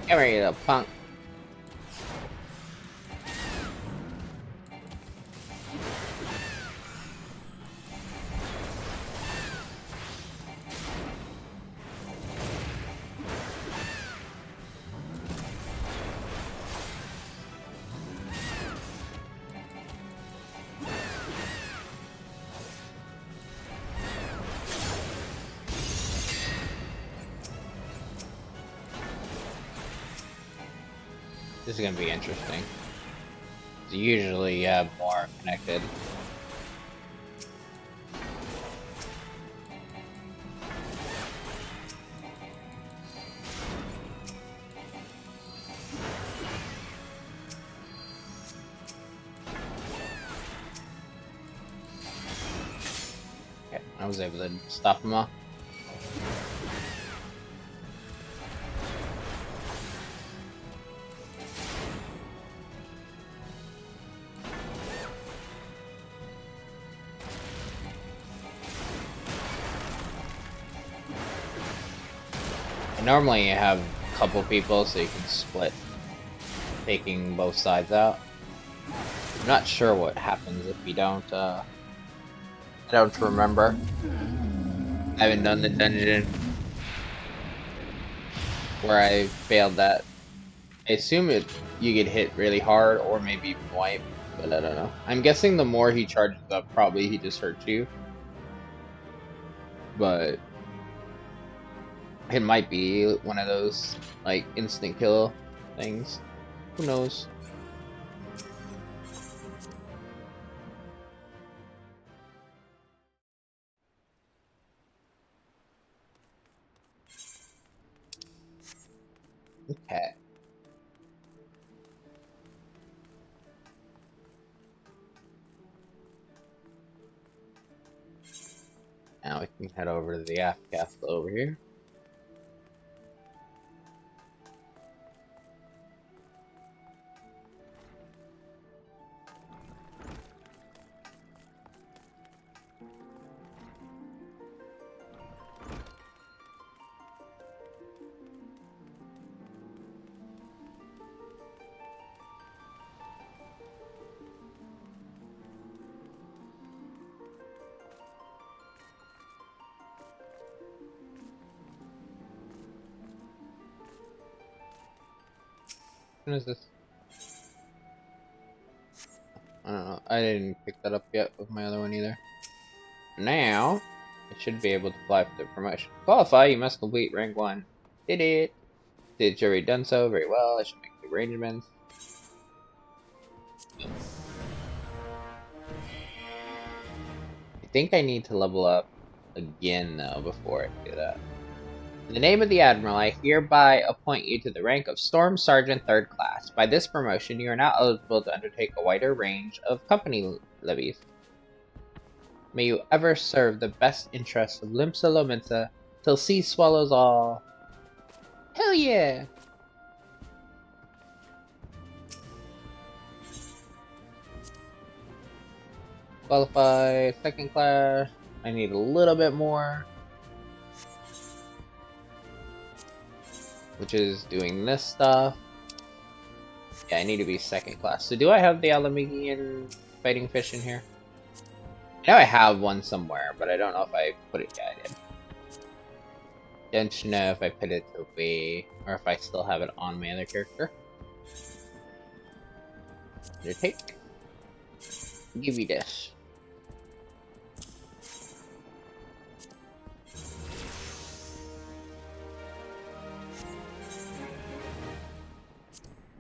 Get ready, you little punk. This is gonna be interesting. Usually you have more connected. Okay, I was able to stop them all. Normally you have a couple people so you can split taking both sides out. I'm not sure what happens if you don't, I don't remember. I haven't done the dungeon where I failed that. I assume you get hit really hard or maybe even wipe, but I don't know. I'm guessing the more he charges up, probably he just hurts you. But it might be one of those, like, instant kill things. Who knows? Okay. Now we can head over to the aft castle over here. What is this? I don't know. I didn't pick that up yet with my other one either. Now, I should be able to apply for the promotion. Qualify, you must complete rank 1. Did it. Did you already done so? Very well. I should make the arrangements. I think I need to level up again, though, before I do that. In the name of the Admiral, I hereby appoint you to the rank of Storm Sergeant 3rd Class. By this promotion, you are now eligible to undertake a wider range of company levies. May you ever serve the best interests of Limsa Lominsa till sea swallows all. Hell yeah! Qualify 2nd class. I need a little bit more. Which is doing this stuff. Yeah, I need to be 2nd class. So do I have the Alamegian fighting fish in here? I know I have one somewhere, but I don't know if I put it. Yeah, I did. Don't know if I put it away or if I still have it on my other character. Undertake. Give me this.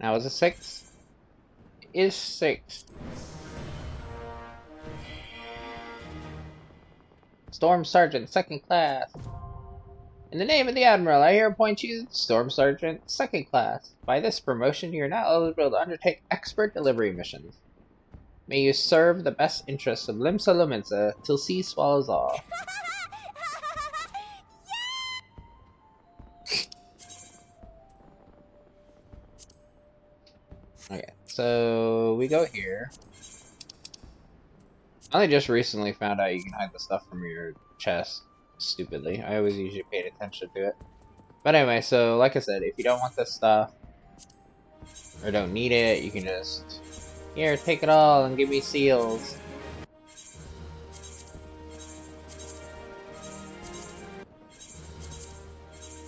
Now is it 6? It is 6. Storm Sergeant, 2nd class. In the name of the Admiral, I here appoint you Storm Sergeant, 2nd class. By this promotion, you are now eligible to undertake expert delivery missions. May you serve the best interests of Limsa Lominsa till sea swallows all. Okay, so we go here. I only just recently found out you can hide the stuff from your chest. Stupidly. I always usually paid attention to it. But anyway, so like I said, if you don't want this stuff, or don't need it, you can just... Here, take it all and give me seals.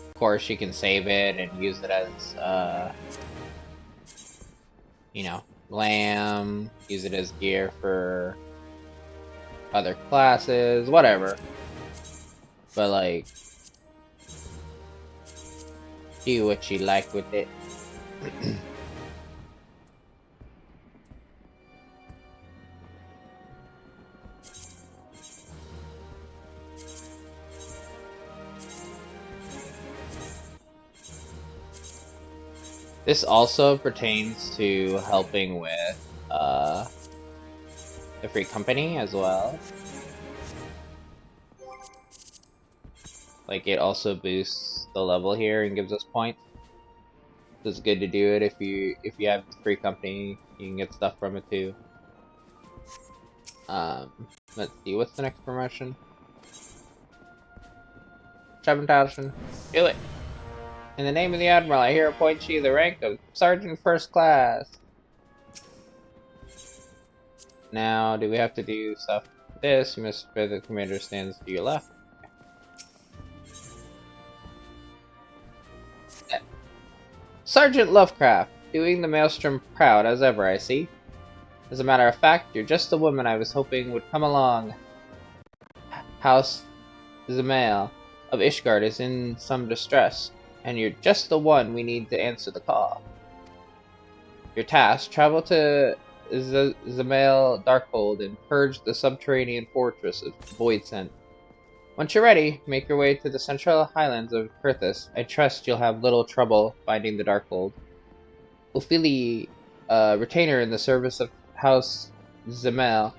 Of course, you can save it and use it as, you know, lamb, use it as gear for other classes, whatever. But, like, do what you like with it. This also pertains to helping with the free company as well. Like it also boosts the level here and gives us points. So it's good to do it if you have free company, you can get stuff from it too. Let's see, what's the next promotion? 7,000. Do it. In the name of the Admiral, I here appoint you the rank of Sergeant First Class. Now, do we have to do stuff with this? You must spare the commander stands to your left. Sergeant Lovecraft, doing the Maelstrom proud as ever, I see. As a matter of fact, you're just the woman I was hoping would come along. House Zamael of Ishgard is in some distress, and you're just the one we need to answer the call. Your task, travel to Zamael Darkhold and purge the subterranean fortress of Voidsent. Once you're ready, make your way to the central highlands of Kurthus. I trust you'll have little trouble finding the Darkhold. Ulfili, retainer in the service of House Zamael,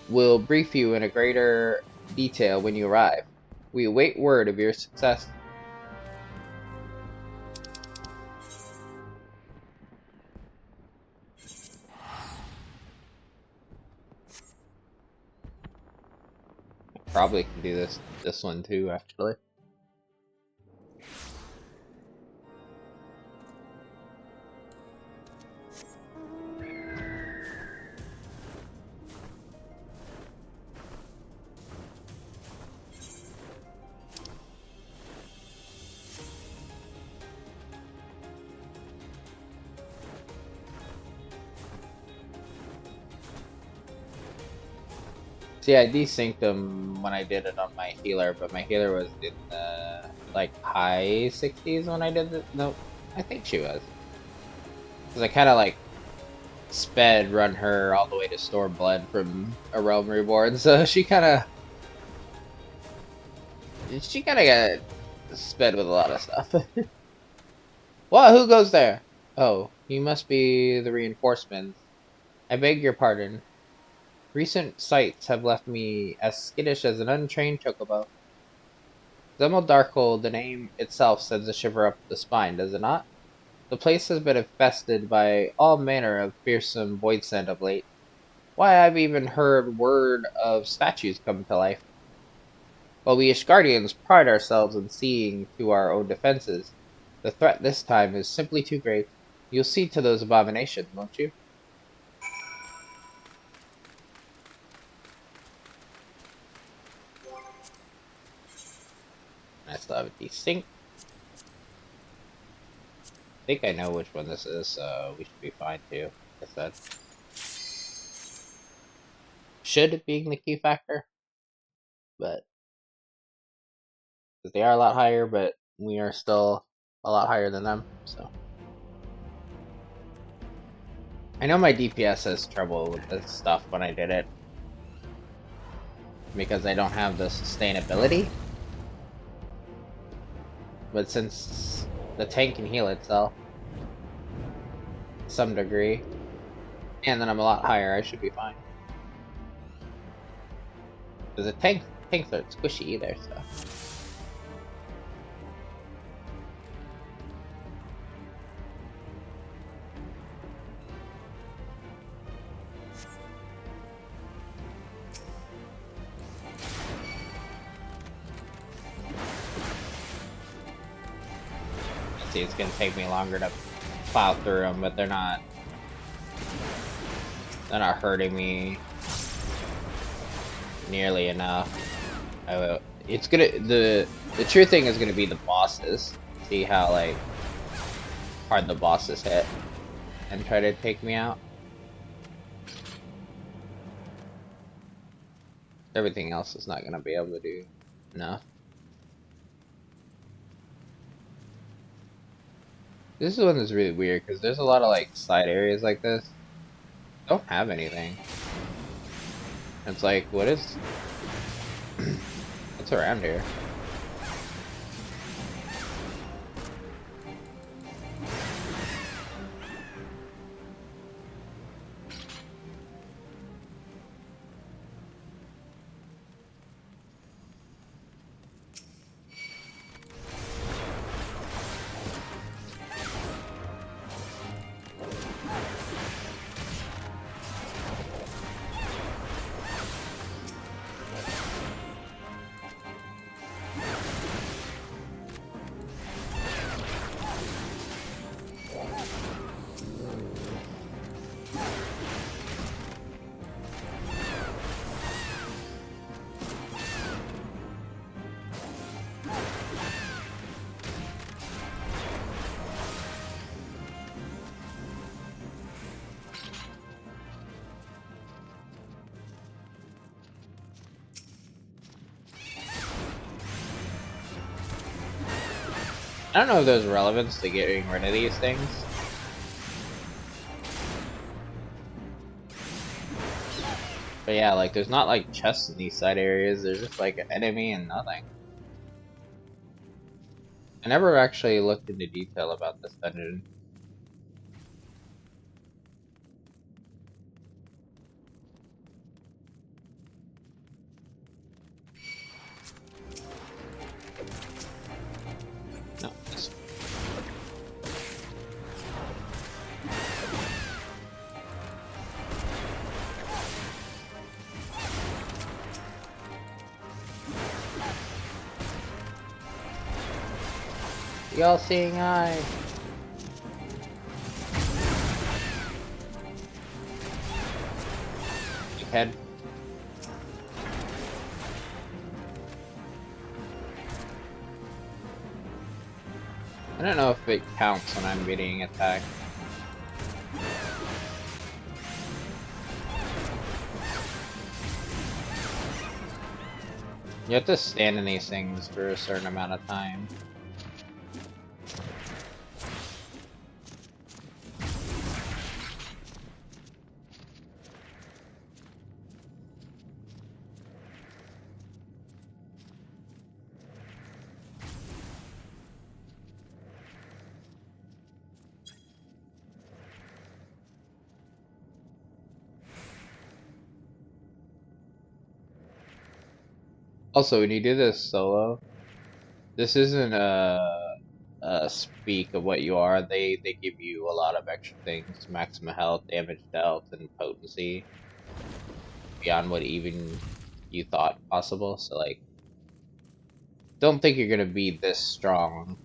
will brief you in a greater detail when you arrive. We await word of your success. Probably can do this one too, actually. See, I desynced them when I did it on my healer, but my healer was in the like high 60s when I did it. No, I think she was. Because I kind of like sped run her all the way to Stormblood from A Realm Reborn, so she kind of got sped with a lot of stuff. What? Who goes there? Oh, you must be the reinforcements. I beg your pardon. Recent sights have left me as skittish as an untrained chocobo. Zemel Darkhold, the name itself sends a shiver up the spine, does it not? The place has been infested by all manner of fearsome voidsent of late. Why, I've even heard word of statues come to life. While we Ishgardians pride ourselves in seeing to our own defenses, the threat this time is simply too great. You'll see to those abominations, won't you? I still have a desync. I think I know which one this is, so we should be fine too. I said. Should being the key factor, but because they are a lot higher, but we are still a lot higher than them, so. I know my DPS has trouble with this stuff when I did it, because I don't have the sustainability. But since the tank can heal itself to some degree, and then I'm a lot higher, I should be fine. Because the tanks aren't squishy either, so. See, it's gonna take me longer to plow through them, but they're not hurting me nearly enough. It's gonna the true thing is gonna be the bosses. See how like hard the bosses hit and try to take me out. Everything else is not gonna be able to do enough. This is one that's really weird because there's a lot of like side areas like this. Don't have anything. It's like, what is what's around here? I don't know if there's relevance to getting rid of these things. But yeah, like, there's not, like, chests in these side areas, there's just, like, an enemy and nothing. I never actually looked into detail about this dungeon. No, this. The all-seeing eye. Head. I don't know if it counts when I'm getting attacked. You have to stand in these things for a certain amount of time. Also, when you do this solo, this isn't a speak of what you are. They give you a lot of extra things: maximum health, damage dealt, and potency beyond what even you thought possible. So like, don't think you're gonna be this strong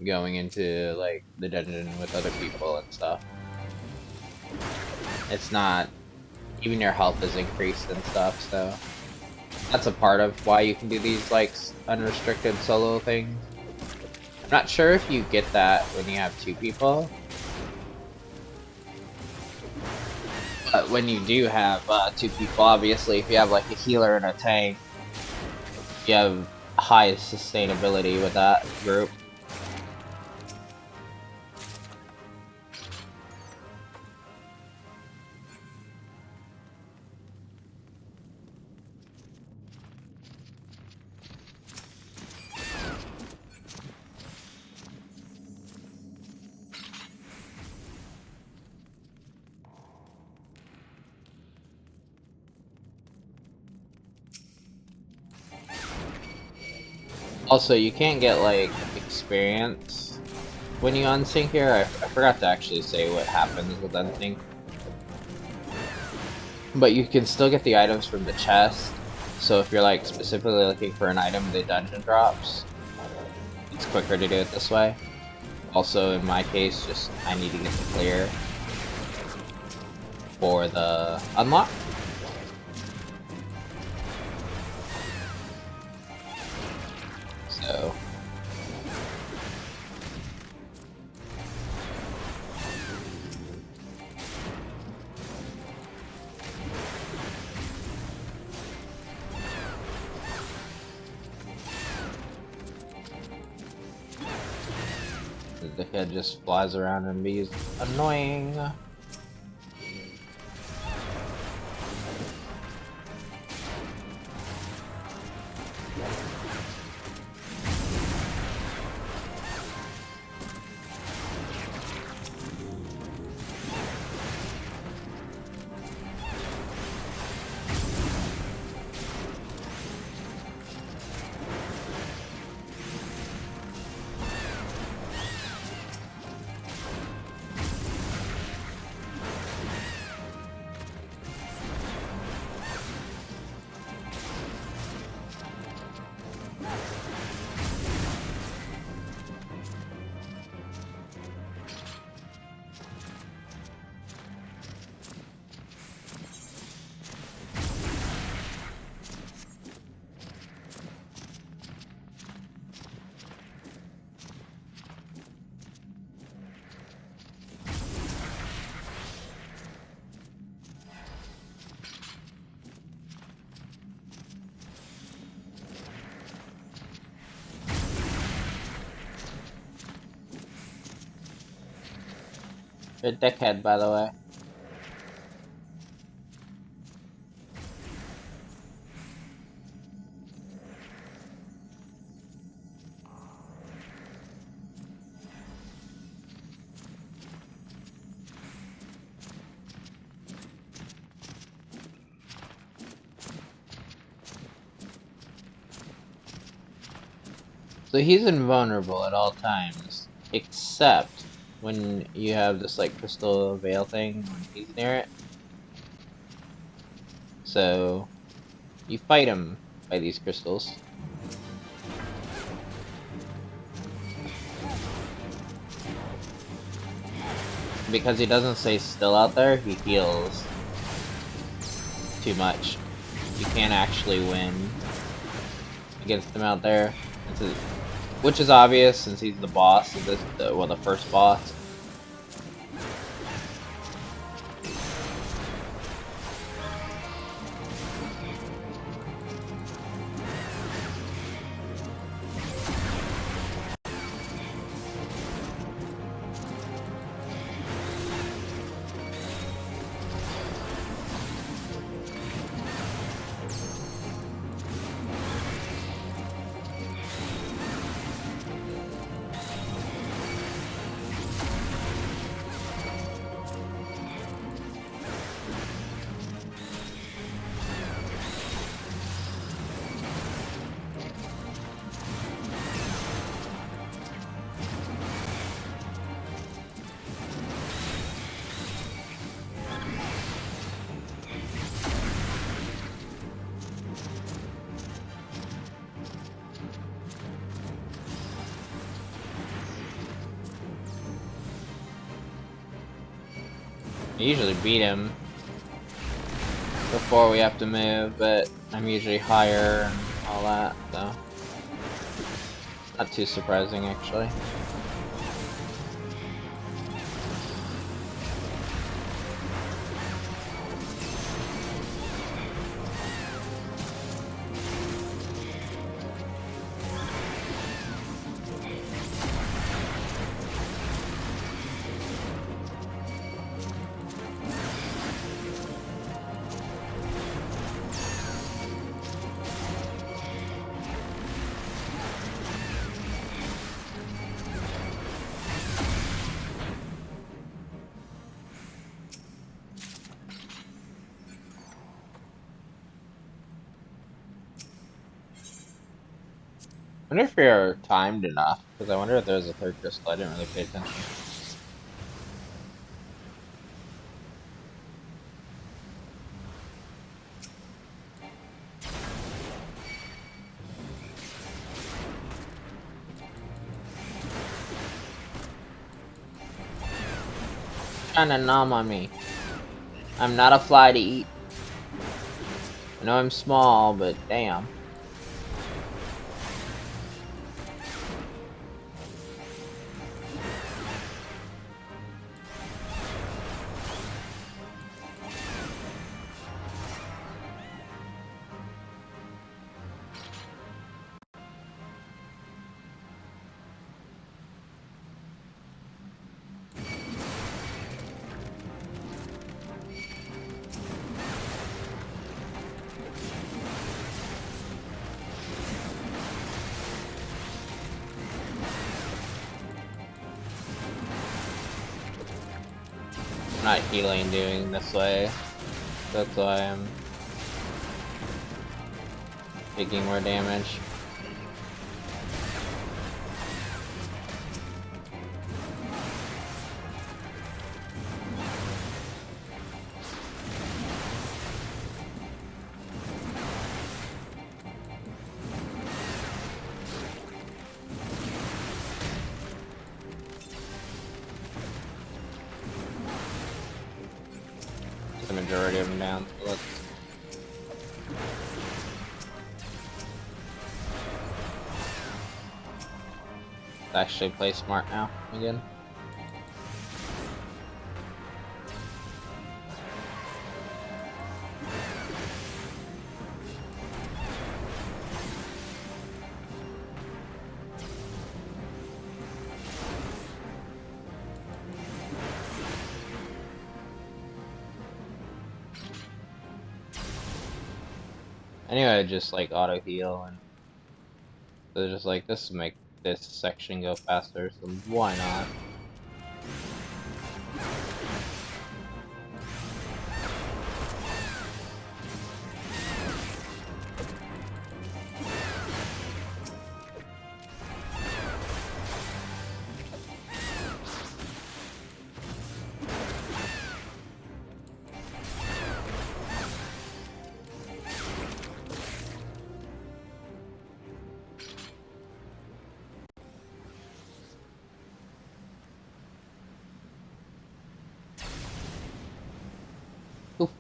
going into like the dungeon with other people and stuff. It's not. Even your health is increased and stuff, so that's a part of why you can do these like unrestricted solo things. I'm not sure if you get that when you have 2 people, but when you do have 2 people, obviously if you have like a healer and a tank, you have high sustainability with that group. Also, you can't get, like, experience when you unsync here. I forgot to actually say what happens with unsync. But you can still get the items from the chest. So if you're, like, specifically looking for an item the dungeon drops, it's quicker to do it this way. Also, in my case, just I need to get the clear for the unlock. So the head just flies around and be annoying. You're a dickhead, by the way. So he's invulnerable at all times, except when you have this like crystal veil thing when he's near it. So you fight him by these crystals. Because he doesn't stay still out there, he heals too much. You can't actually win against him out there. Which is obvious since he's the boss of this, well, the first boss. I usually beat him before we have to move, but I'm usually higher and all that, so not too surprising actually. I wonder if we are timed enough, because I wonder if there's a third crystal. I didn't really pay attention. Trying to nom on me. I'm not a fly to eat. I know I'm small, but damn. Not healing doing this way. That's why I'm taking more damage. The majority of them down. So let's actually play smart now again. I knew I'd just like auto heal, and so just like this will make this section go faster, so why not? Oof.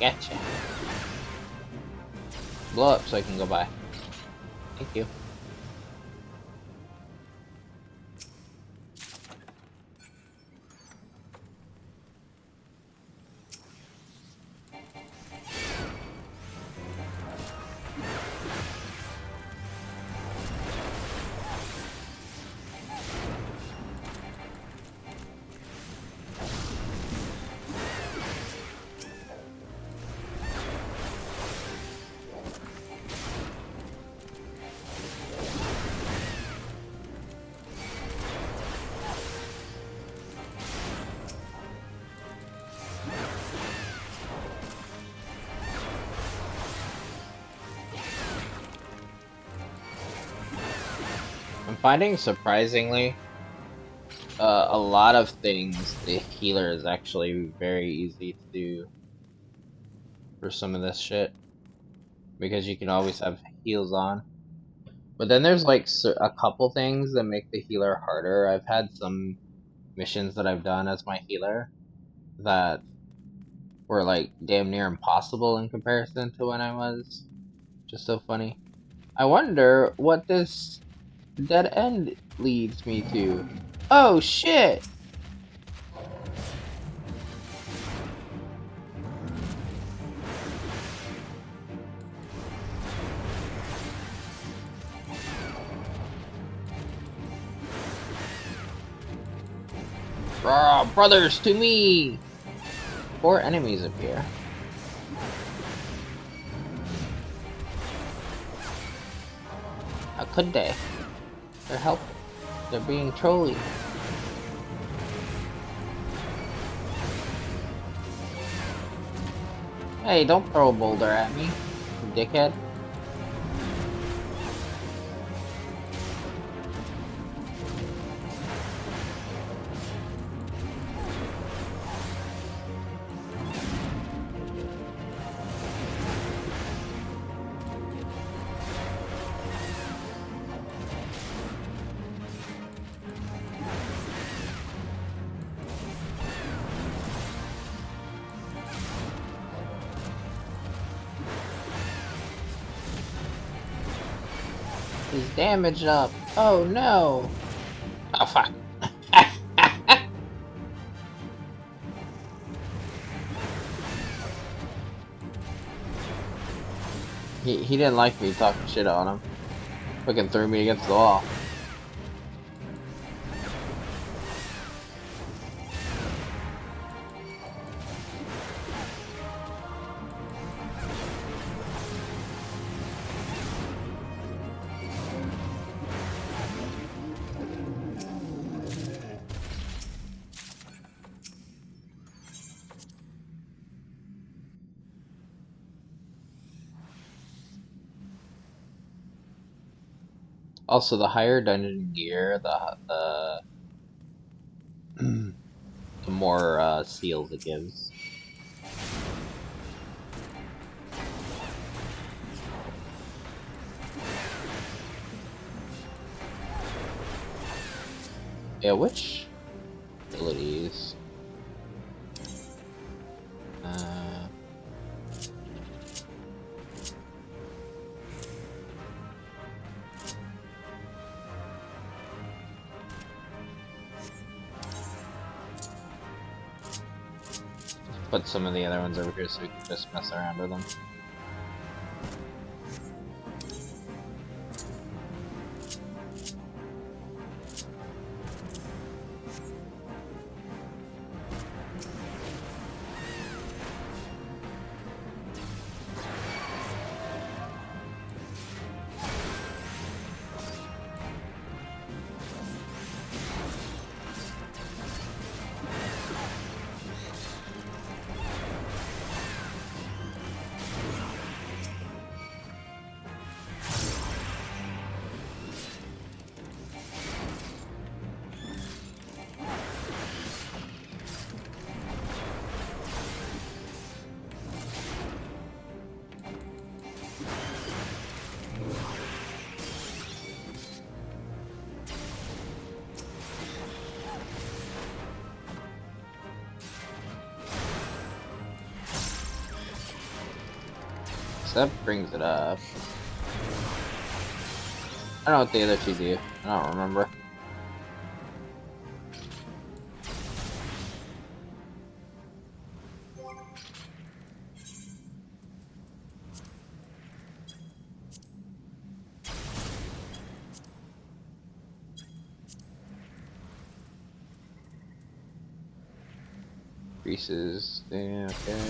Gotcha. Blow up so I can go by. Thank you. I'm finding surprisingly, a lot of things the healer is actually very easy to do for some of this shit, because you can always have heals on. But then there's like a couple things that make the healer harder. I've had some missions that I've done as my healer that were like damn near impossible in comparison to when I was. Just so funny. I wonder what this dead end leads me to. Oh shit! Rawr, brothers to me! 4 enemies appear. How could they? They're helping. They're being trolly. Hey, don't throw a boulder at me, dickhead. His damage up. Oh no. Oh fuck. He didn't like me talking shit on him. Fucking threw me against the wall. Also, the higher dungeon gear, the more seals it gives. Yeah, which abilities? Put some of the other ones over here so we can just mess around with them. So that brings it up. I don't know what the other two do. I don't remember. Increases. Yeah, okay.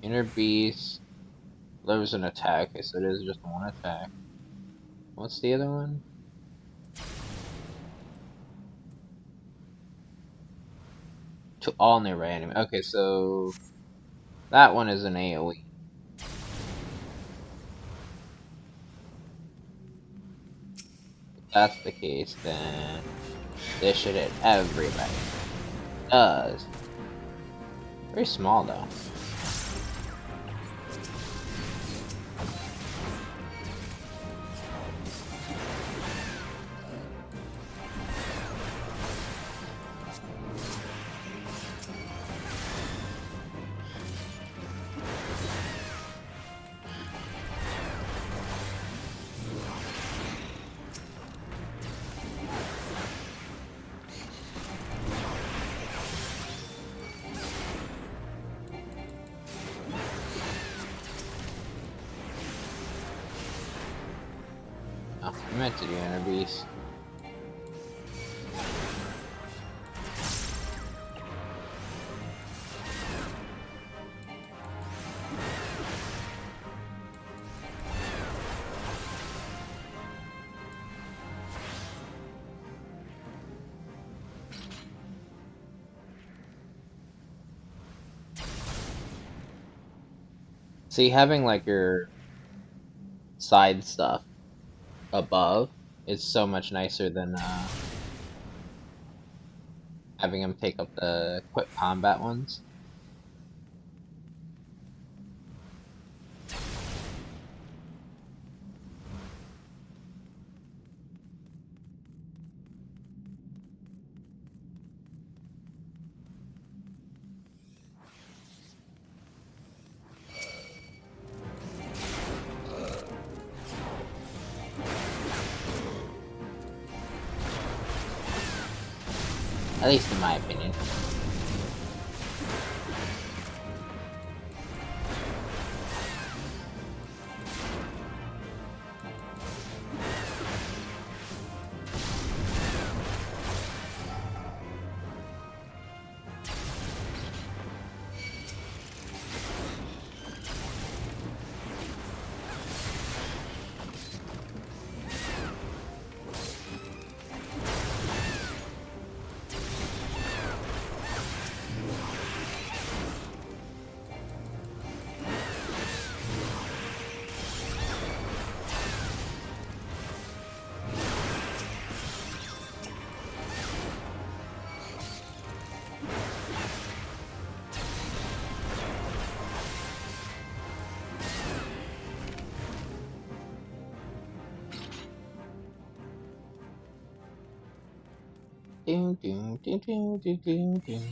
Inner Beast. Lowers an attack. Okay, so it is just one attack. What's the other one? To all nearby enemy. Okay, so that one is an AoE. If that's the case, then this should hit everybody. It does. Very small though. Oh, I meant to do Inner Beast. See, having like your side stuff above is so much nicer than having him take up the quick combat ones. At least in my opinion. doom, doom, doom, doom, doom, doom, doom.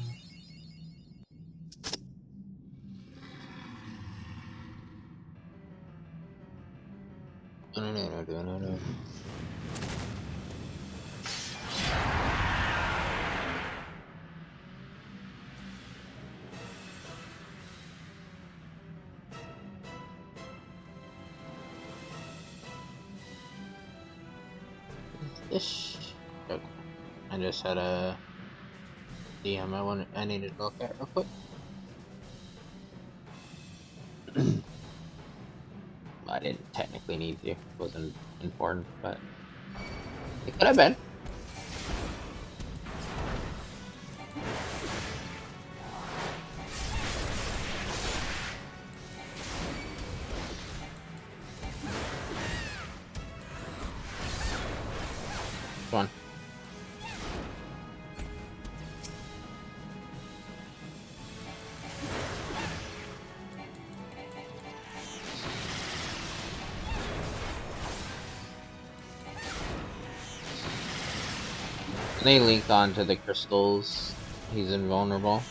No, no, no, no, no, no. Ish. Okay. I just had a DM I needed to look at real quick. I didn't technically need to. It wasn't important, but it could have been. Come on. They linked onto the crystals. He's invulnerable.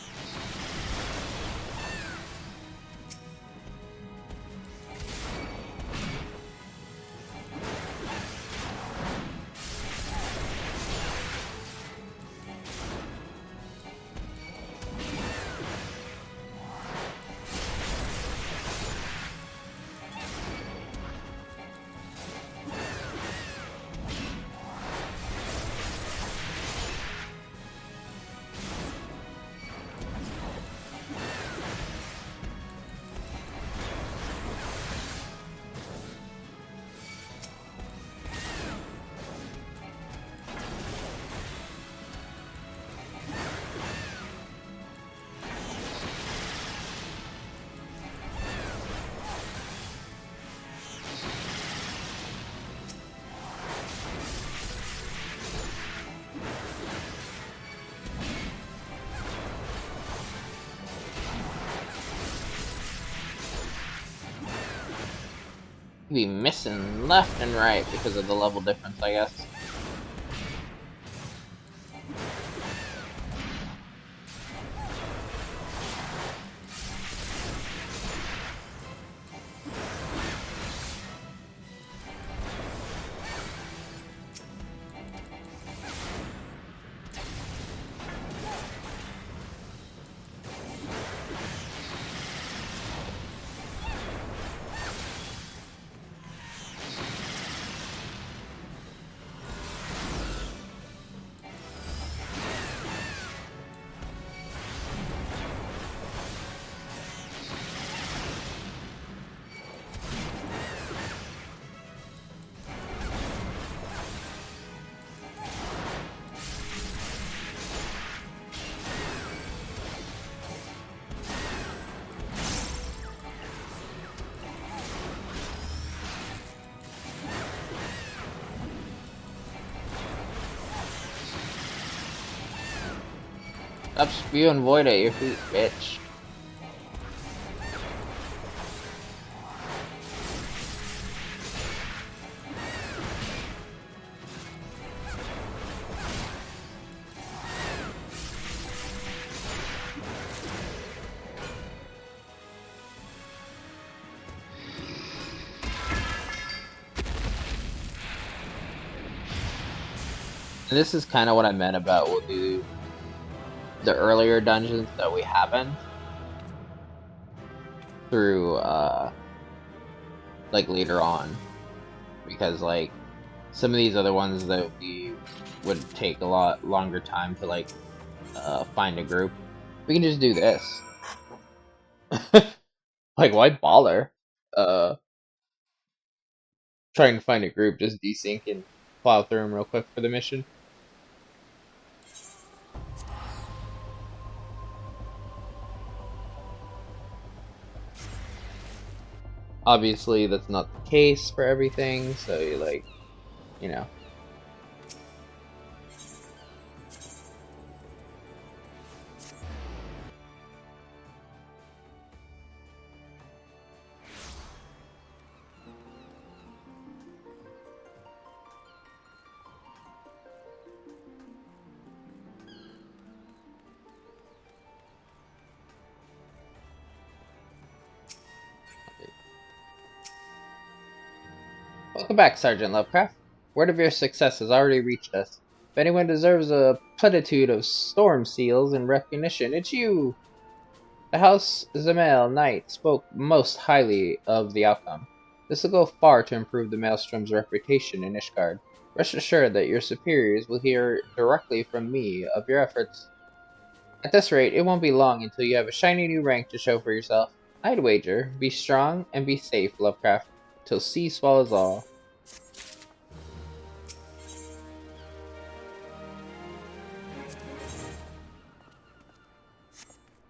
Be missing left and right because of the level difference, I guess. Stop spewing void at your feet, bitch. And this is kind of what I meant about we'll do the earlier dungeons that we haven't through like later on, because like some of these other ones that we would take a lot longer time to like find a group, we can just do this. Like, why bother trying to find a group? Just desync and plow through them real quick for the mission. Obviously, that's not the case for everything, so you like, you know. Welcome back, Sergeant Lovecraft. Word of your success has already reached us. If anyone deserves a plenitude of storm seals and recognition, it's you! The House Zamail Knight spoke most highly of the outcome. This will go far to improve the Maelstrom's reputation in Ishgard. Rest assured that your superiors will hear directly from me of your efforts. At this rate, it won't be long until you have a shiny new rank to show for yourself. I'd wager, be strong and be safe, Lovecraft, till sea swallows all.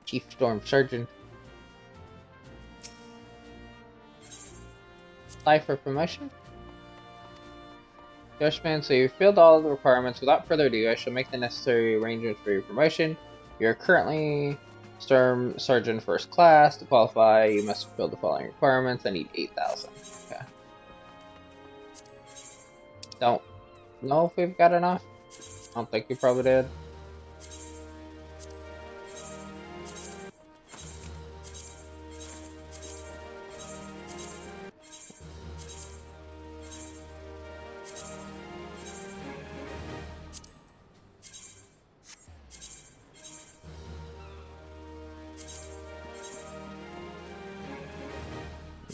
Chief Storm Sergeant. Apply for promotion? Joshman, so you've filled all the requirements. Without further ado, I shall make the necessary arrangements for your promotion. You're currently Storm Sergeant First Class. To qualify, you must fulfill the following requirements. I need 8,000. Okay. Don't know if we've got enough. I don't think we probably did.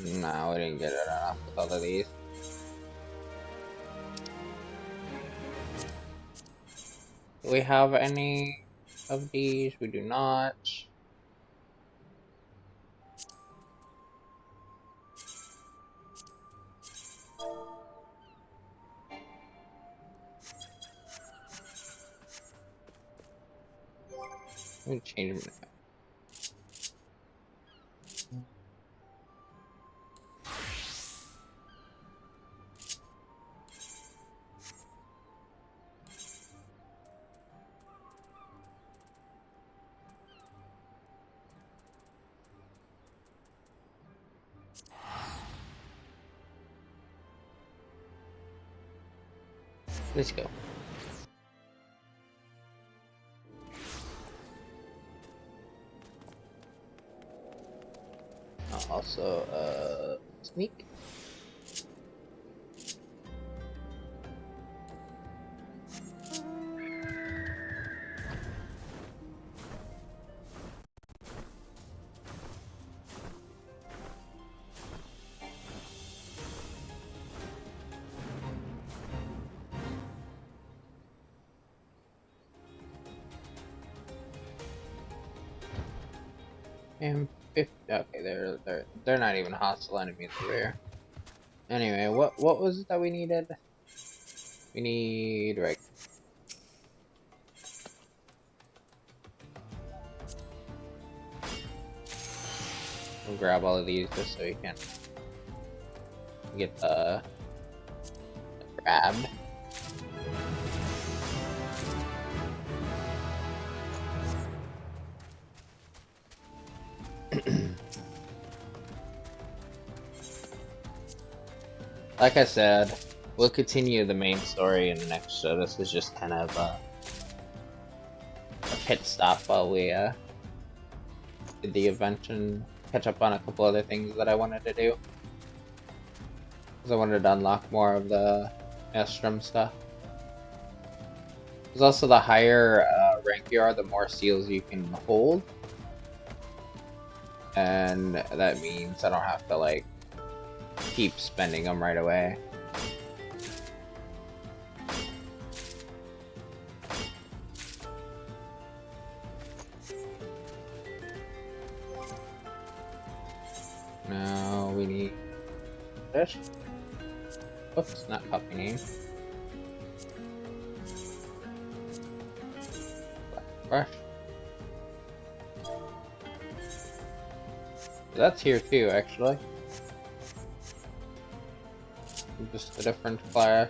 No, we didn't get it enough with all of these. Do we have any of these? We do not. Let me change them. Let's go. Also, sneak. And 50. Okay, they're not even hostile enemies over here. Anyway, what was it that we needed? We need right. We'll grab all of these just so we can get the grab. Like I said, we'll continue the main story in the next show. This is just kind of a pit stop while we did the event and catch up on a couple other things that I wanted to do. Because I wanted to unlock more of the Maelstrom stuff. There's also the higher rank you are, the more seals you can hold. And that means I don't have to like keep spending them right away. Now we need this. Oops, not copy name. Brush. That's here too, actually. Just a different class.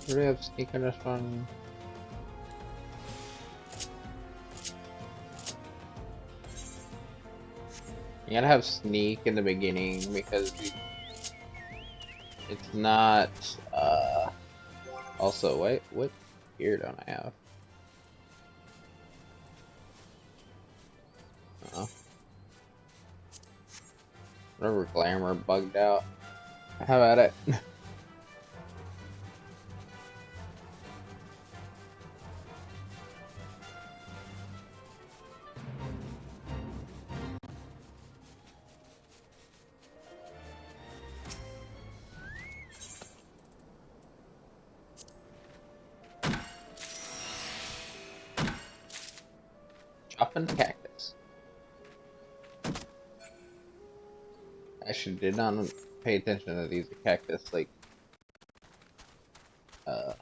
Do we have sneak on this one? You gotta have sneak in the beginning because it's not Also, what gear don't I have? Uh-oh. Whatever glamour bugged out. How about it? Chopping the cactus. Actually, did not pay attention that these are cactus, like, uh,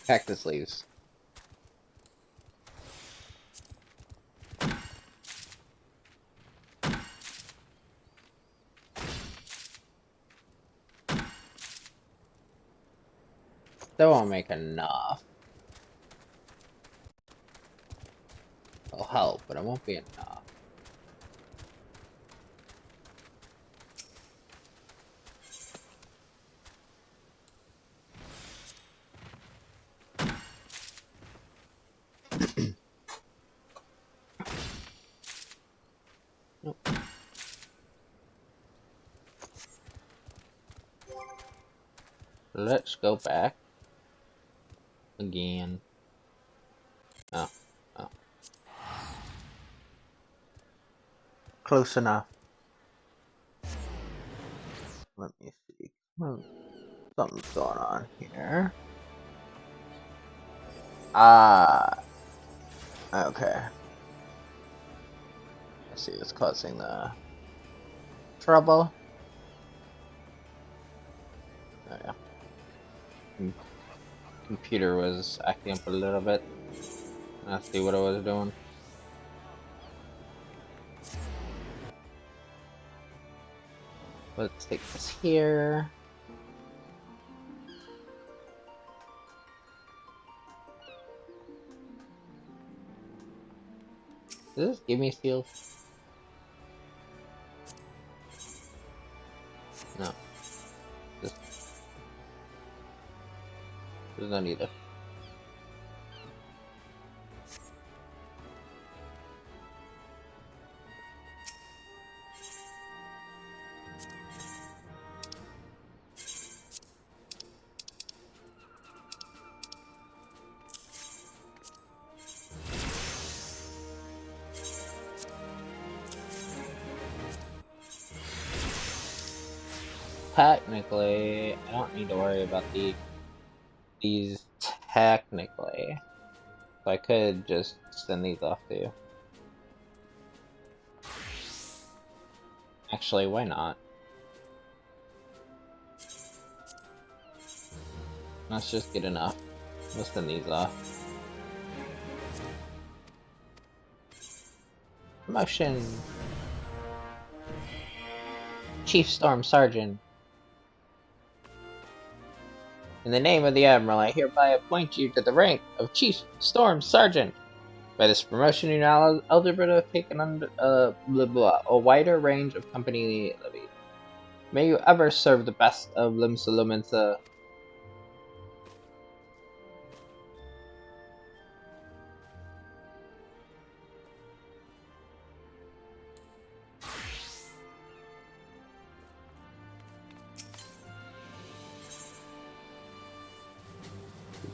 cactus leaves. That won't make enough. It'll help, but it won't be enough. Nope. Let's go back again. Oh, oh. Close enough. Let me see. Something's going on here. Ah, okay. I see what's causing the trouble. Oh yeah. Computer was acting up a little bit. Let's see what I was doing. Let's take this here. Does this give me seals? No. There's none either. Technically, I don't need to worry about these technically. So I could just send these off to you. Actually, why not? Let's just get enough. Let's send these off. Promotion! Chief Storm Sergeant. In the name of the Admiral, I hereby appoint you to the rank of Chief Storm Sergeant. By this promotion, you're now eligible to take a wider range of company levies. May you ever serve the best of Limsa Lumensa.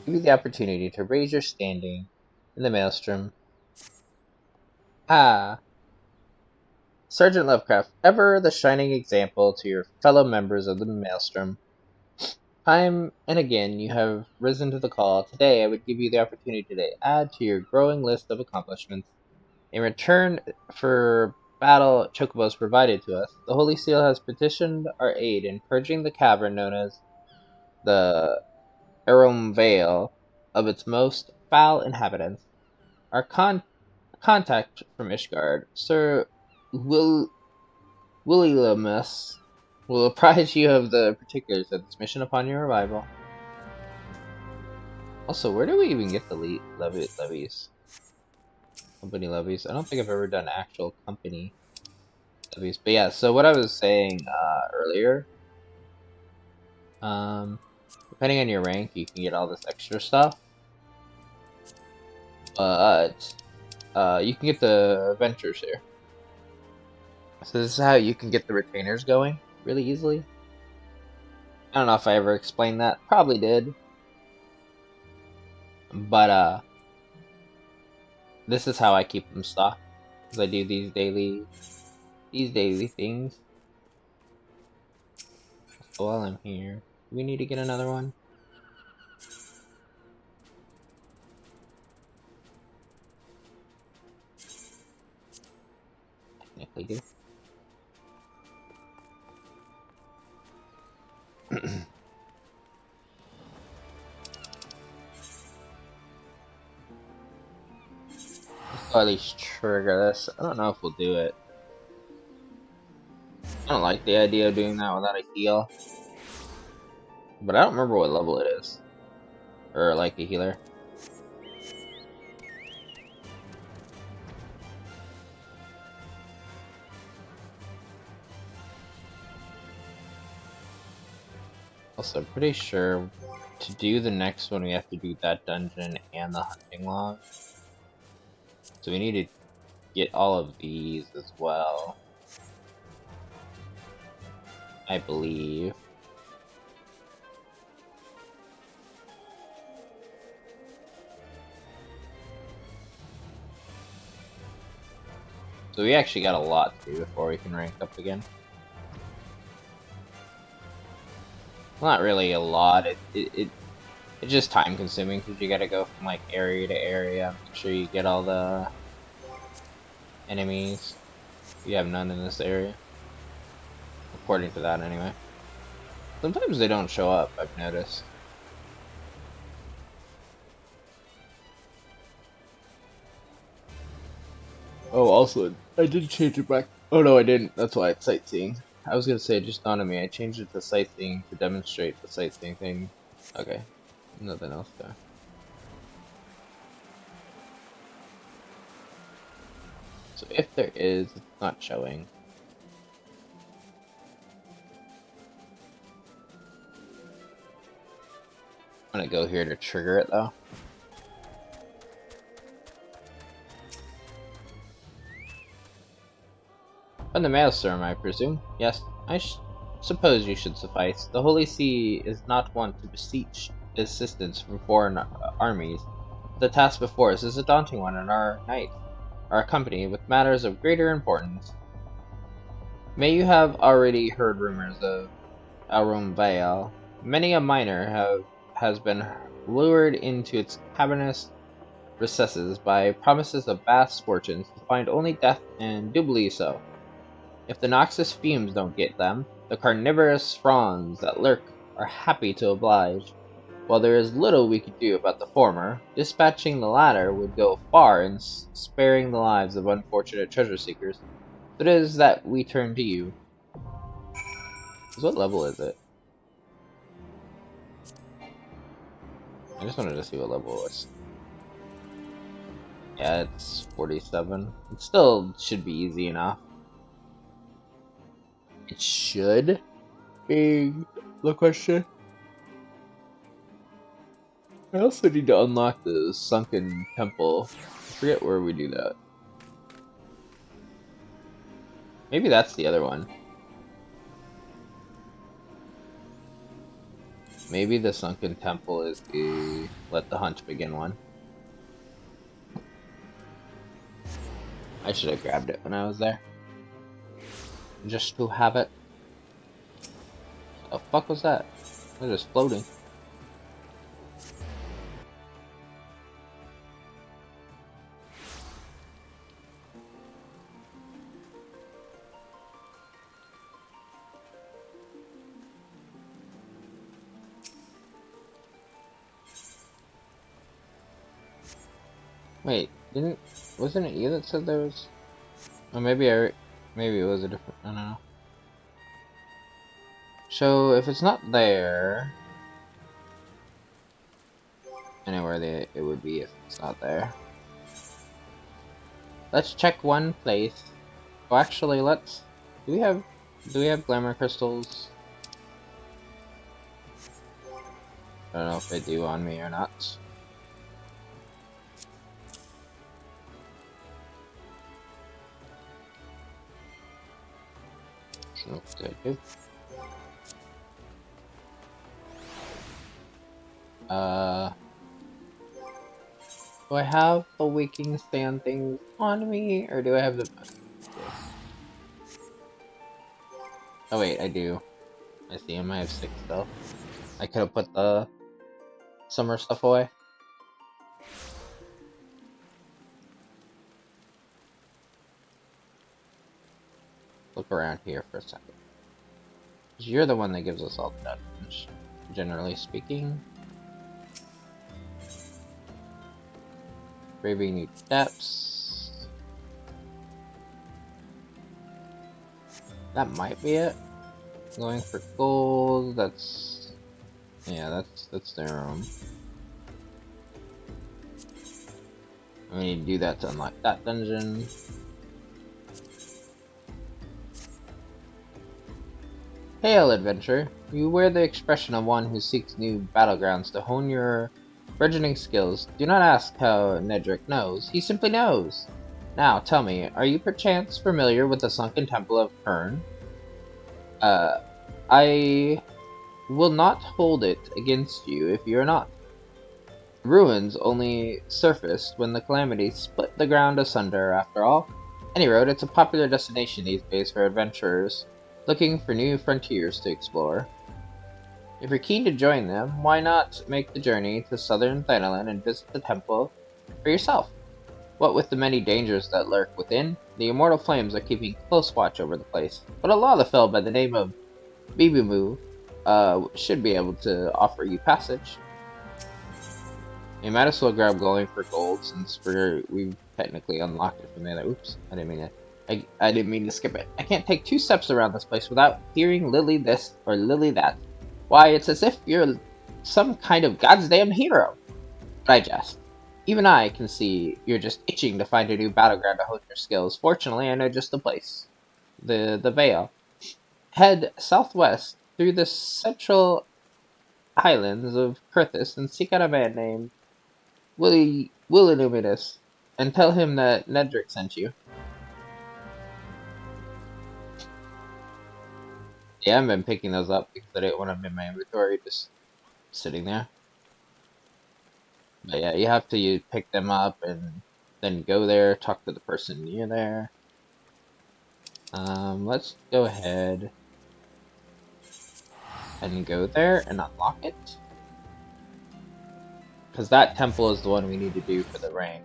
Give you the opportunity to raise your standing in the Maelstrom. Ah, Sergeant Lovecraft, ever the shining example to your fellow members of the Maelstrom. Time and again you have risen to the call. Today I would give you the opportunity to add to your growing list of accomplishments. In return for battle chocobos provided to us, the Holy Seal has petitioned our aid in purging the cavern known as the Arum Vale of its most foul inhabitants. Our contact from Ishgard, Sir Williamus, will apprise you of the particulars of this mission upon your arrival. Also, where do we even get the levies? Company levies? I don't think I've ever done actual company But yeah, so what I was saying earlier, depending on your rank, you can get all this extra stuff, but you can get the adventures here. So this is how you can get the retainers going really easily. I don't know if I ever explained that. Probably did. But this is how I keep them stocked. Because I do these daily things. So while I'm here, do we need to get another one? Technically do. Or at least trigger this. I don't know if we'll do it. I don't like the idea of doing that without a heal. But I don't remember what level it is. Or like a healer. Also, I'm pretty sure to do the next one we have to do that dungeon and the hunting log. So we need to get all of these as well. I believe. So we actually got a lot to do before we can rank up again. Well, not really a lot. It's just time consuming because you gotta go from like area to area. Make sure you get all the enemies. You have none in this area. According to that, anyway. Sometimes they don't show up, I've noticed. Oh, also, I did change it back. Oh no, I didn't. That's why it's sightseeing. I was gonna say, it just dawned on me. I changed it to sightseeing to demonstrate the sightseeing thing. Okay, nothing else there. So if there is, it's not showing. I'm gonna go here to trigger it though. From the maelstrom, I presume? Yes, I suppose you should suffice. The Holy See is not one to beseech assistance from foreign armies. The task before us is a daunting one, and our knights are accompanied with matters of greater importance. May you have already heard rumors of Arum Vale. Many a miner has been lured into its cavernous recesses by promises of vast fortunes to find only death and doubly so. If the noxious fumes don't get them, the carnivorous fronds that lurk are happy to oblige. While there is little we could do about the former, dispatching the latter would go far in sparing the lives of unfortunate treasure seekers. So it is that we turn to you. So what level is it? I just wanted to see what level it was. Yeah, it's 47. It still should be easy enough. It should be the question. I also need to unlock the sunken temple. I forget where we do that. Maybe that's the other one. Maybe the sunken temple is the let the hunt begin one. I should have grabbed it when I was there. Just to have it. The fuck was that? It was just floating. Wait, wasn't it you that said there was? Or maybe maybe it was a different. I don't know. So if it's not there, I know where it would be if it's not there. Let's check one place. Oh, actually, let's Do we have glamour crystals? I don't know if they do on me or not. So good. Do I have the waking stand things on me, or do I have the? Oh wait, I do. I see him. I have 6 still. I could have put the summer stuff away. Look around here for a second. You're the one that gives us all the dungeons, generally speaking. Braving new depths. That might be it. Going for gold. That's that's their own. We need to do that to unlock that dungeon. Hail, adventurer! You wear the expression of one who seeks new battlegrounds to hone your burgeoning skills. Do not ask how Nedrick knows. He simply knows. Now, tell me, are you perchance familiar with the sunken temple of Kern? I will not hold it against you if you are not. Ruins only surfaced when the calamity split the ground asunder, after all. Any road, it's a popular destination these days for adventurers looking for new frontiers to explore. If you're keen to join them, why not make the journey to southern Thanalan and visit the temple for yourself? What with the many dangers that lurk within, the immortal flames are keeping close watch over the place. But a Lalafell by the name of Bibimu should be able to offer you passage. You might as well grab going for gold since we've technically unlocked it from there. Oops, I didn't mean to. I didn't mean to skip it. I can't take 2 steps around this place without hearing Lily this or Lily that. Why, it's as if you're some kind of goddamn hero. But I jest. Even I can see you're just itching to find a new battleground to hone your skills. Fortunately, I know just the place. The Vale. Head southwest through the central highlands of Kurthis and seek out a man named Willinuminous, and tell him that Nedrick sent you. Yeah, I've been picking those up because I didn't want them in my inventory, just sitting there. But yeah, you have to pick them up and then go there, talk to the person near there. Let's go ahead and go there and unlock it. Because that temple is the one we need to do for the ring.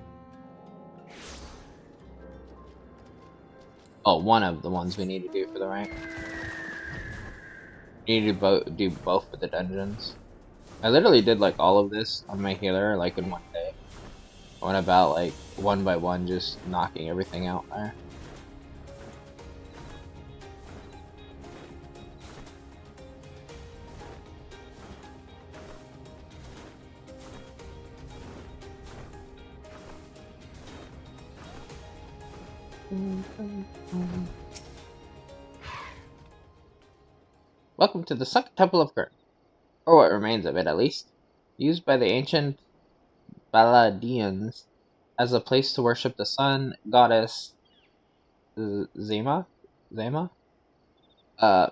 Oh, one of the ones we need to do for the rank. We need to do both for the dungeons. I literally did like all of this on my healer like in one day. I went about like one by one just knocking everything out there. Welcome to the Sunken Temple of Kern, or what remains of it at least, used by the ancient Baladians as a place to worship the sun goddess Zema. Zema?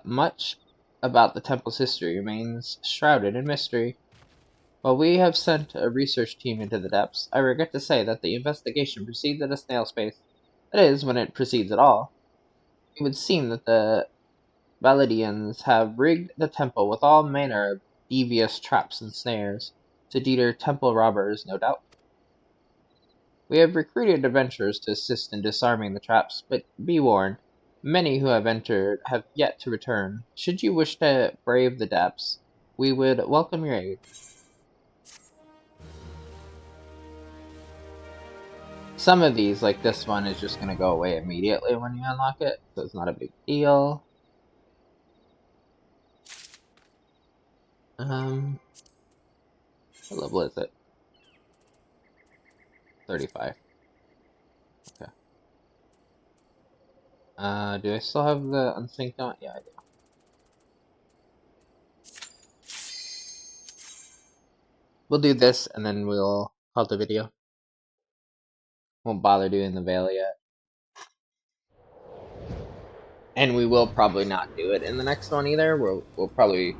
Much about the temple's history remains shrouded in mystery. While we have sent a research team into the depths, I regret to say that the investigation proceeds at a snail's pace. That is, when it proceeds at all. It would seem that the Valadians have rigged the temple with all manner of devious traps and snares, to deter temple robbers, no doubt. We have recruited adventurers to assist in disarming the traps, but be warned, many who have entered have yet to return. Should you wish to brave the depths, we would welcome your aid. Some of these, like this one, is just going to go away immediately when you unlock it, so it's not a big deal. What level is it? 35. Okay. Do I still have the unsynced on? Yeah, I do. We'll do this and then we'll halt the video. Won't bother doing the veil yet. And we will probably not do it in the next one either. We'll probably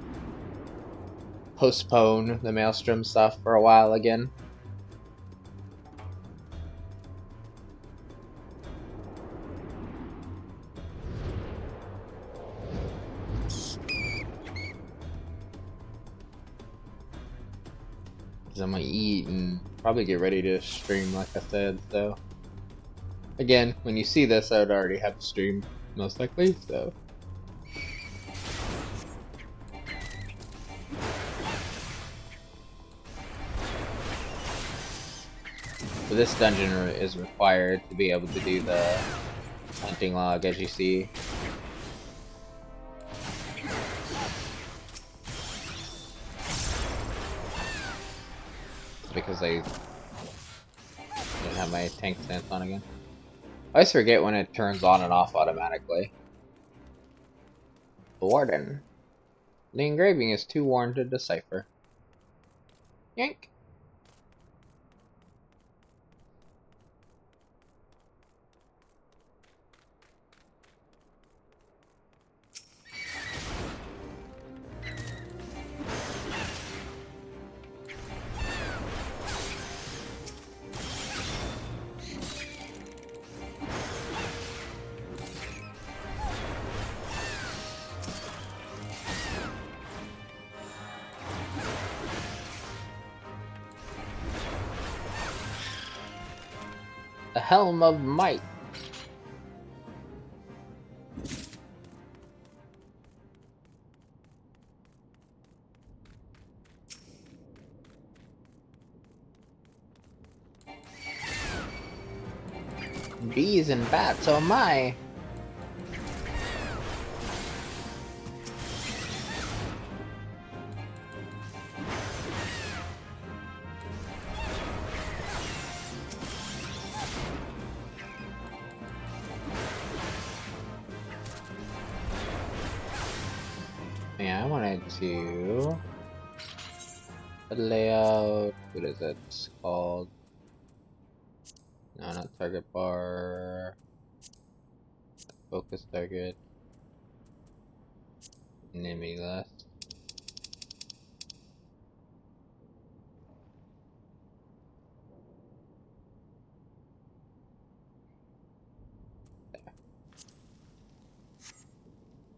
postpone the Maelstrom stuff for a while again. Because I'm gonna eat and probably get ready to stream, like I said. So again, when you see this, I would already have streamed most likely. So but this dungeon is required to be able to do the hunting log, as you see. Because I didn't have my tank stance on again. I always forget when it turns on and off automatically. The Warden. The engraving is too worn to decipher. Yank! The Helm of Might. Bees and bats, oh my! Yeah, I wanted to layout. What is it called? No, not target bar. Focus target. Enemy list.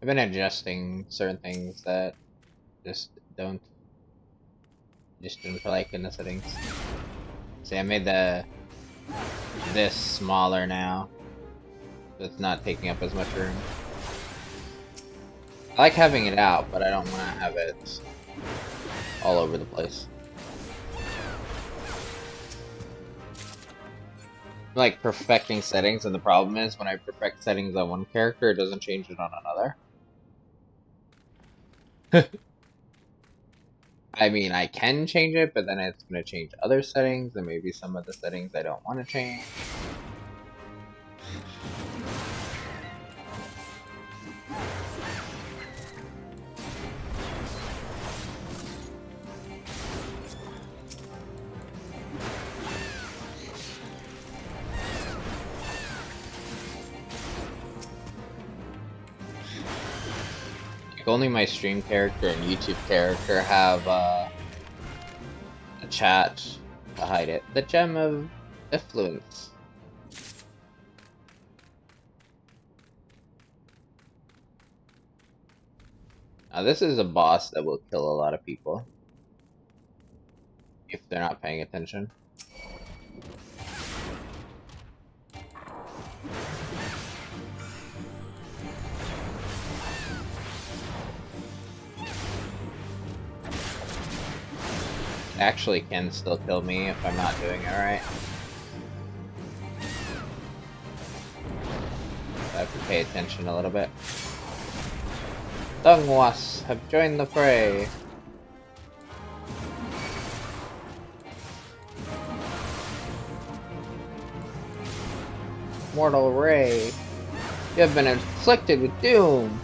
I've been adjusting certain things that just don't feel like in the settings. See, I made this smaller now, so it's not taking up as much room. I like having it out, but I don't want to have it all over the place. I like perfecting settings, and the problem is when I perfect settings on one character, it doesn't change it on another. I mean, I can change it, but then it's going to change other settings, and maybe some of the settings I don't want to change. Only my stream character and YouTube character have a chat to hide it. The Gem of Influence. Now this is a boss that will kill a lot of people if they're not paying attention. Actually can still kill me if I'm not doing it right. I have to pay attention a little bit. Dungwas have joined the fray. Mortal Ray. You have been inflicted with doom.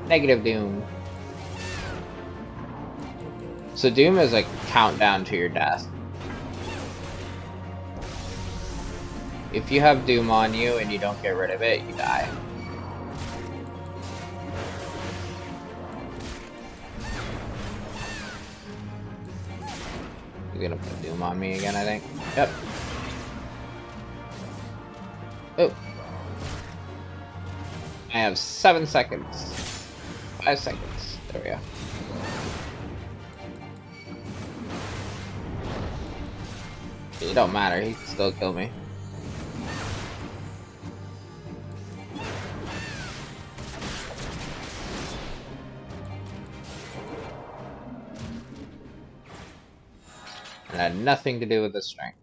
Negative doom. So doom is a countdown to your death. If you have doom on you and you don't get rid of it, you die. He's gonna put doom on me again, I think. Yep. Oh. I have 7 seconds. 5 seconds. There we go. It don't matter, he can still kill me. It had nothing to do with the strength.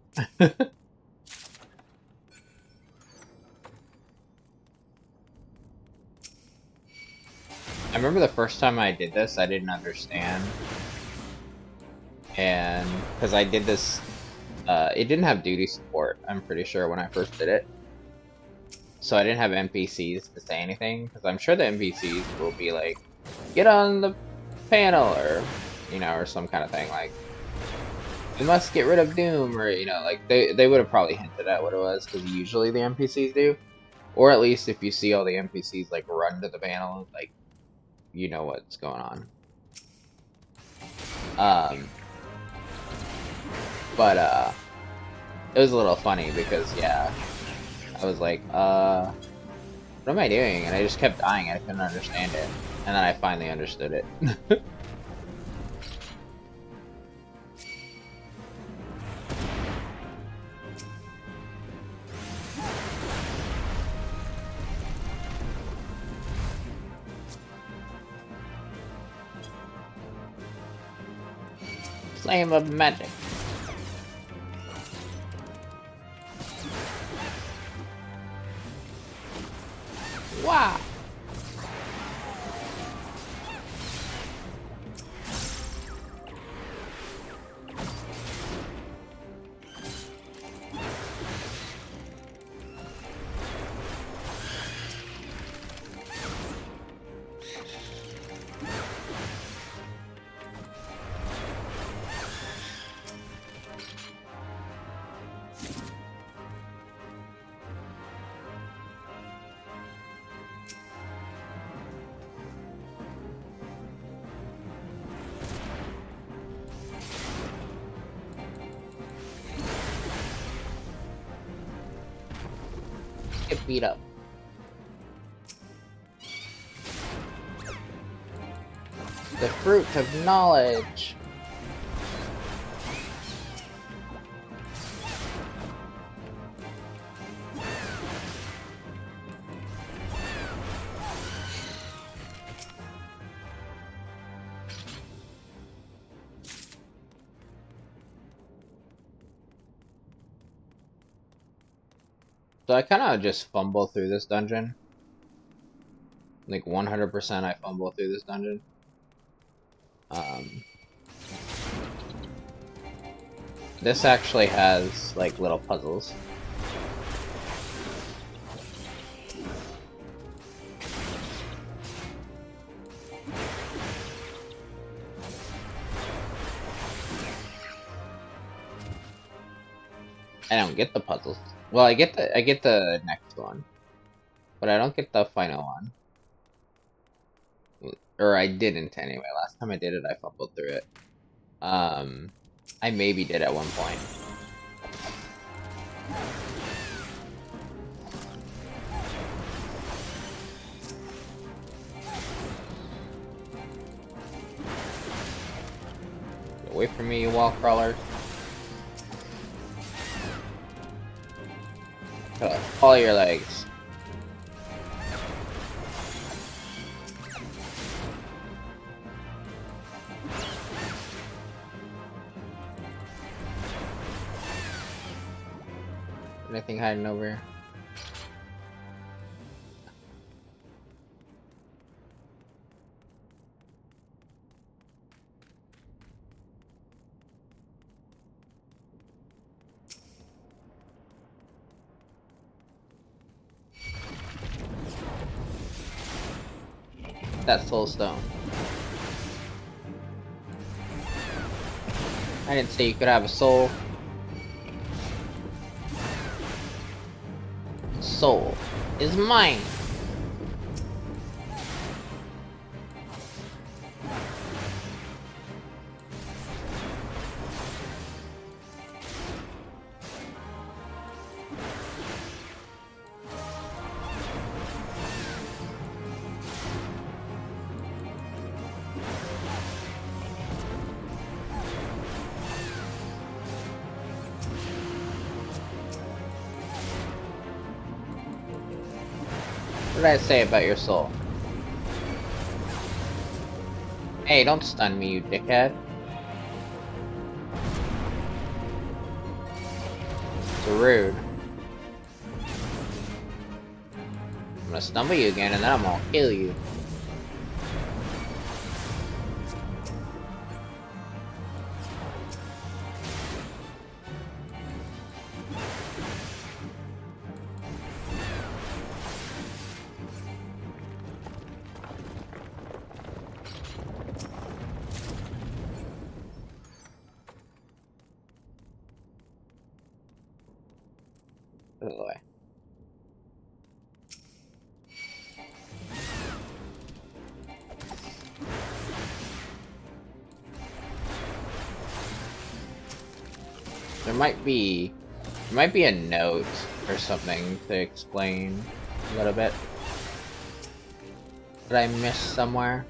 I remember the first time I did this, I didn't understand. And because I did this, it didn't have duty support, I'm pretty sure, when I first did it. So I didn't have NPCs to say anything, because I'm sure the NPCs will be like, get on the panel, or, you know, or some kind of thing, like, we must get rid of Doom, or, you know, like, they would have probably hinted at what it was, because usually the NPCs do. Or at least if you see all the NPCs, like, run to the panel, like, you know what's going on. But it was a little funny, because, yeah, I was like, what am I doing? And I just kept dying, I couldn't understand it. And then I finally understood it. Flame of magic. Wow. Get beat up. The fruit of knowledge. So I kind of just fumble through this dungeon. Like 100% I fumble through this dungeon. This actually has like little puzzles. I don't get the puzzles. Well, I get the next one, but I don't get the final one. Or I didn't anyway. Last time I did it, I fumbled through it. I maybe did at one point. Get away from me, you wall crawlers. Cut off all your legs. Anything hiding over here? that soul stone. I didn't say you could have a soul. Soul is mine. What did I say about your soul? Hey, don't stun me, you dickhead. It's rude. I'm gonna stumble you again and then I'm gonna kill you. By the way. There might be a note or something to explain a little bit. Did I miss somewhere?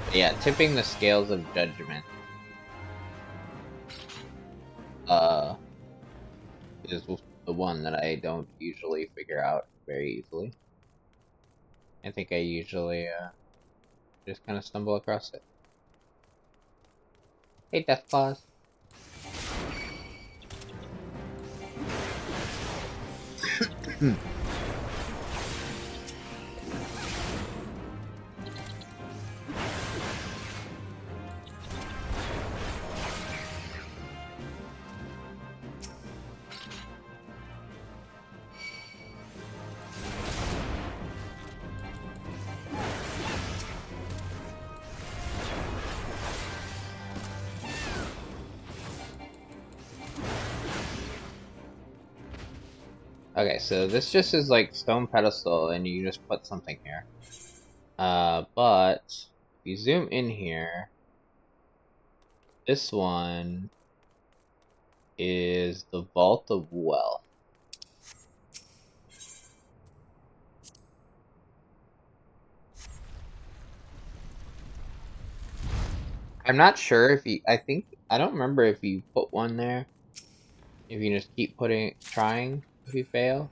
But yeah, tipping the scales of judgment. Is the one that I don't usually figure out very easily. I think I usually, just kind of stumble across it. Hey, Death Claws. Okay, so this just is like stone pedestal, and you just put something here. But if you zoom in here, this one is the Vault of Wealth. I'm not sure if you. I don't remember if you put one there. If you just keep trying, if you fail.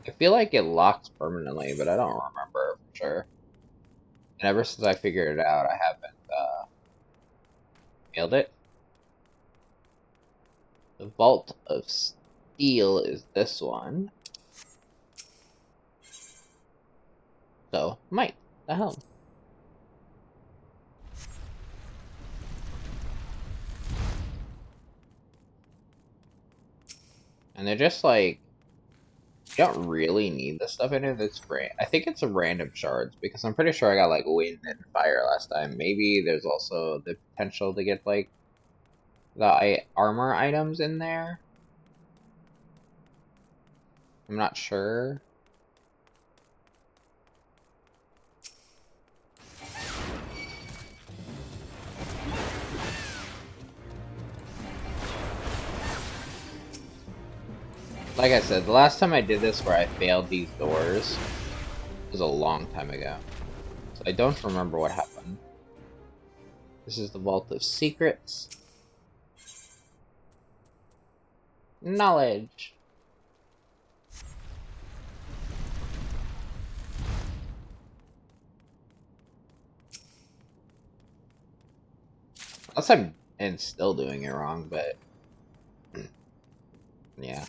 I feel like it locks permanently, but I don't remember for sure. And ever since I figured it out, I haven't failed it. The Vault of Steel is this one. So, might. The hell. And they're just like, you don't really need this stuff in it. I think it's a random shards because I'm pretty sure I got like wind and fire last time. Maybe there's also the potential to get like the armor items in there. I'm not sure. Like I said, the last time I did this where I failed these doors was a long time ago. So I don't remember what happened. This is the Vault of Secrets. Knowledge. Unless I'm still doing it wrong, but yeah.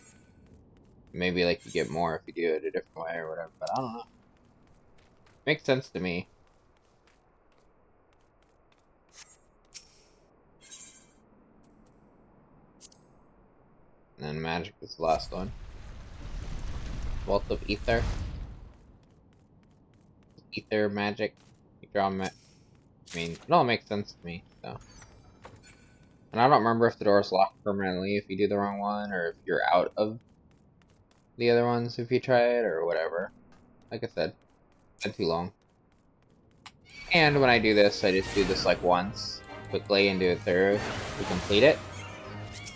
Maybe like you get more if you do it a different way or whatever, but I don't know. Makes sense to me. And then magic is the last one. Wealth of Ether. Ether magic. You draw I mean, it all makes sense to me, so. And I don't remember if the door is locked permanently if you do the wrong one, or if you're out of the other ones if you try it, or whatever. Like I said, it's been too long. And when I do this, I just do this like once, quickly, and do it through to complete it.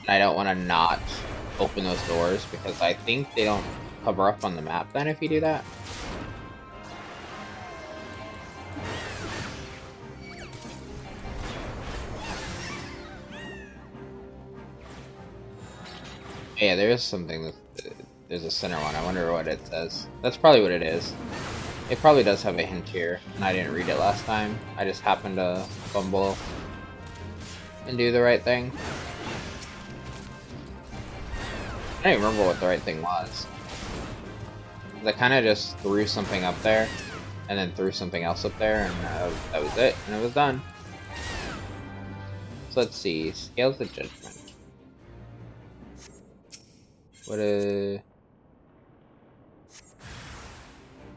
And I don't want to not open those doors, because I think they don't cover up on the map then if you do that. Yeah, there is something that there's a center one. I wonder what it says. That's probably what it is. It probably does have a hint here, and I didn't read it last time. I just happened to fumble and do the right thing. I don't even remember what the right thing was. I kind of just threw something up there, and then threw something else up there, and that was it, and it was done. So let's see. Scales of Judgment. What a...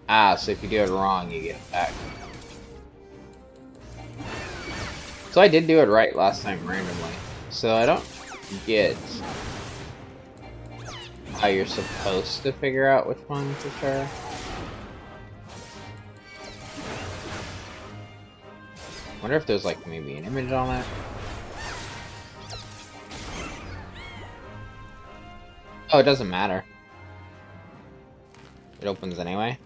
Ah, so if you do it wrong, you get it back. So I did do it right last time randomly. So I don't get how you're supposed to figure out which one for sure. Wonder if there's like maybe an image on it. Oh, it doesn't matter. It opens anyway.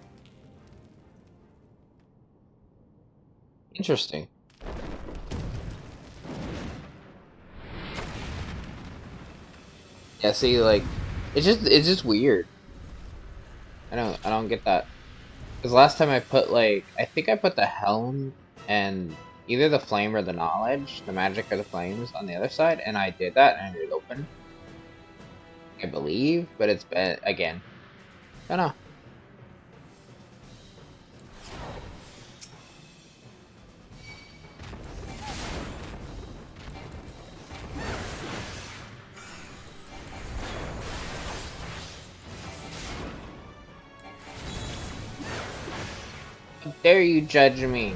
Interesting. Yeah, see, like, it's just weird. I don't get that. Because last time I put, like, I think I put the helm and either the flame or the knowledge, the magic or the flames on the other side, and I did that and it opened. I believe, but it's been, again, I don't know. How dare you judge me?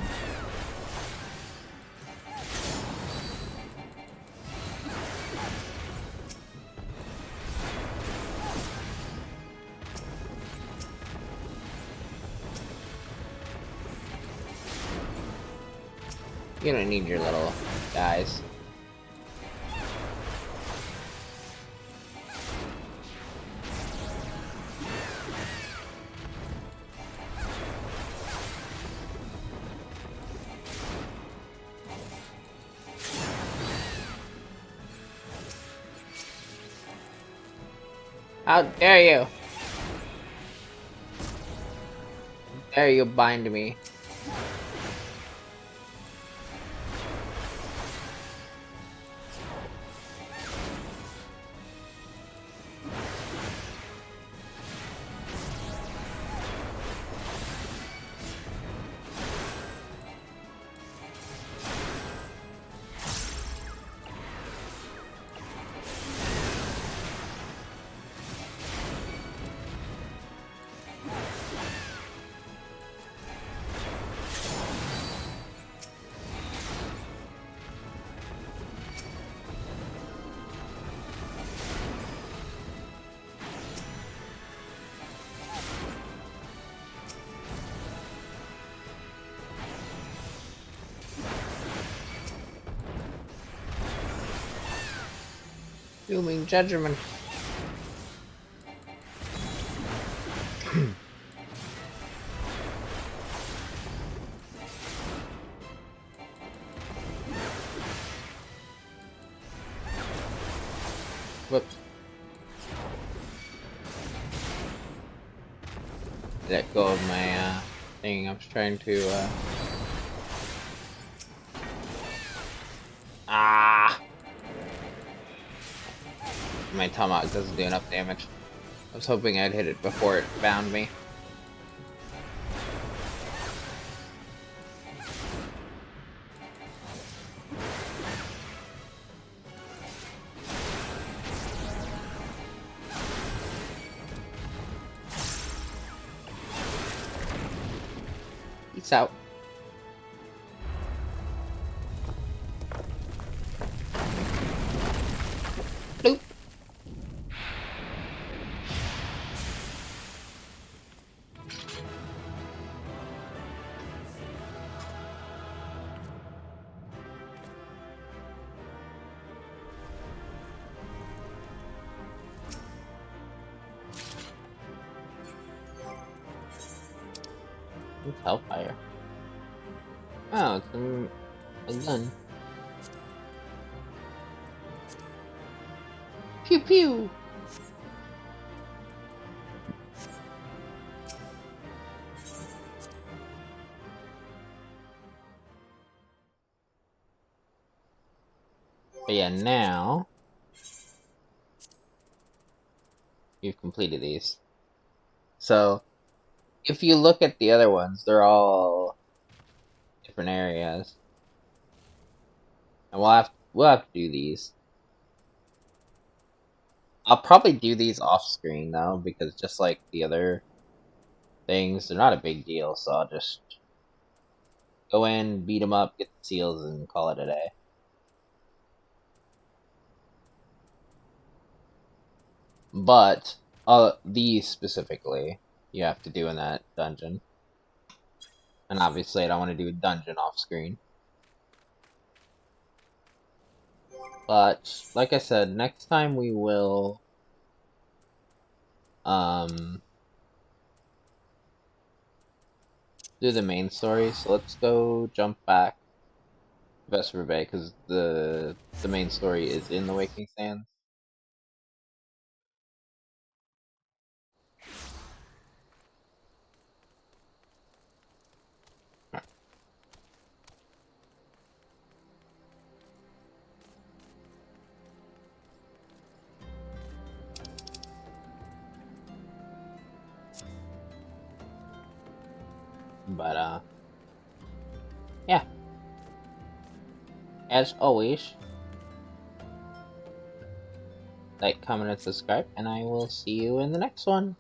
You don't need your little guys. How dare you? How dare you bind me? Dooming judgment. Whoops. Let go of my thing. I was trying to Ah! My tomahawk doesn't do enough damage. I was hoping I'd hit it before it bound me. Peace out. Nope. It's Hellfire. Oh, it's a gun. Pew pew! But yeah, now you've completed these. So, if you look at the other ones, they're all different areas. And we'll have to do these. I'll probably do these off screen though, because just like the other things, they're not a big deal, so I'll just go in, beat them up, get the seals, and call it a day. But these specifically, you have to do in that dungeon. And obviously, I don't want to do a dungeon off screen. But like I said, next time we will do the main story. So let's go jump back to Vesper Bay because the main story is in the Waking Sands. But yeah. As always, like, comment, and subscribe, and I will see you in the next one.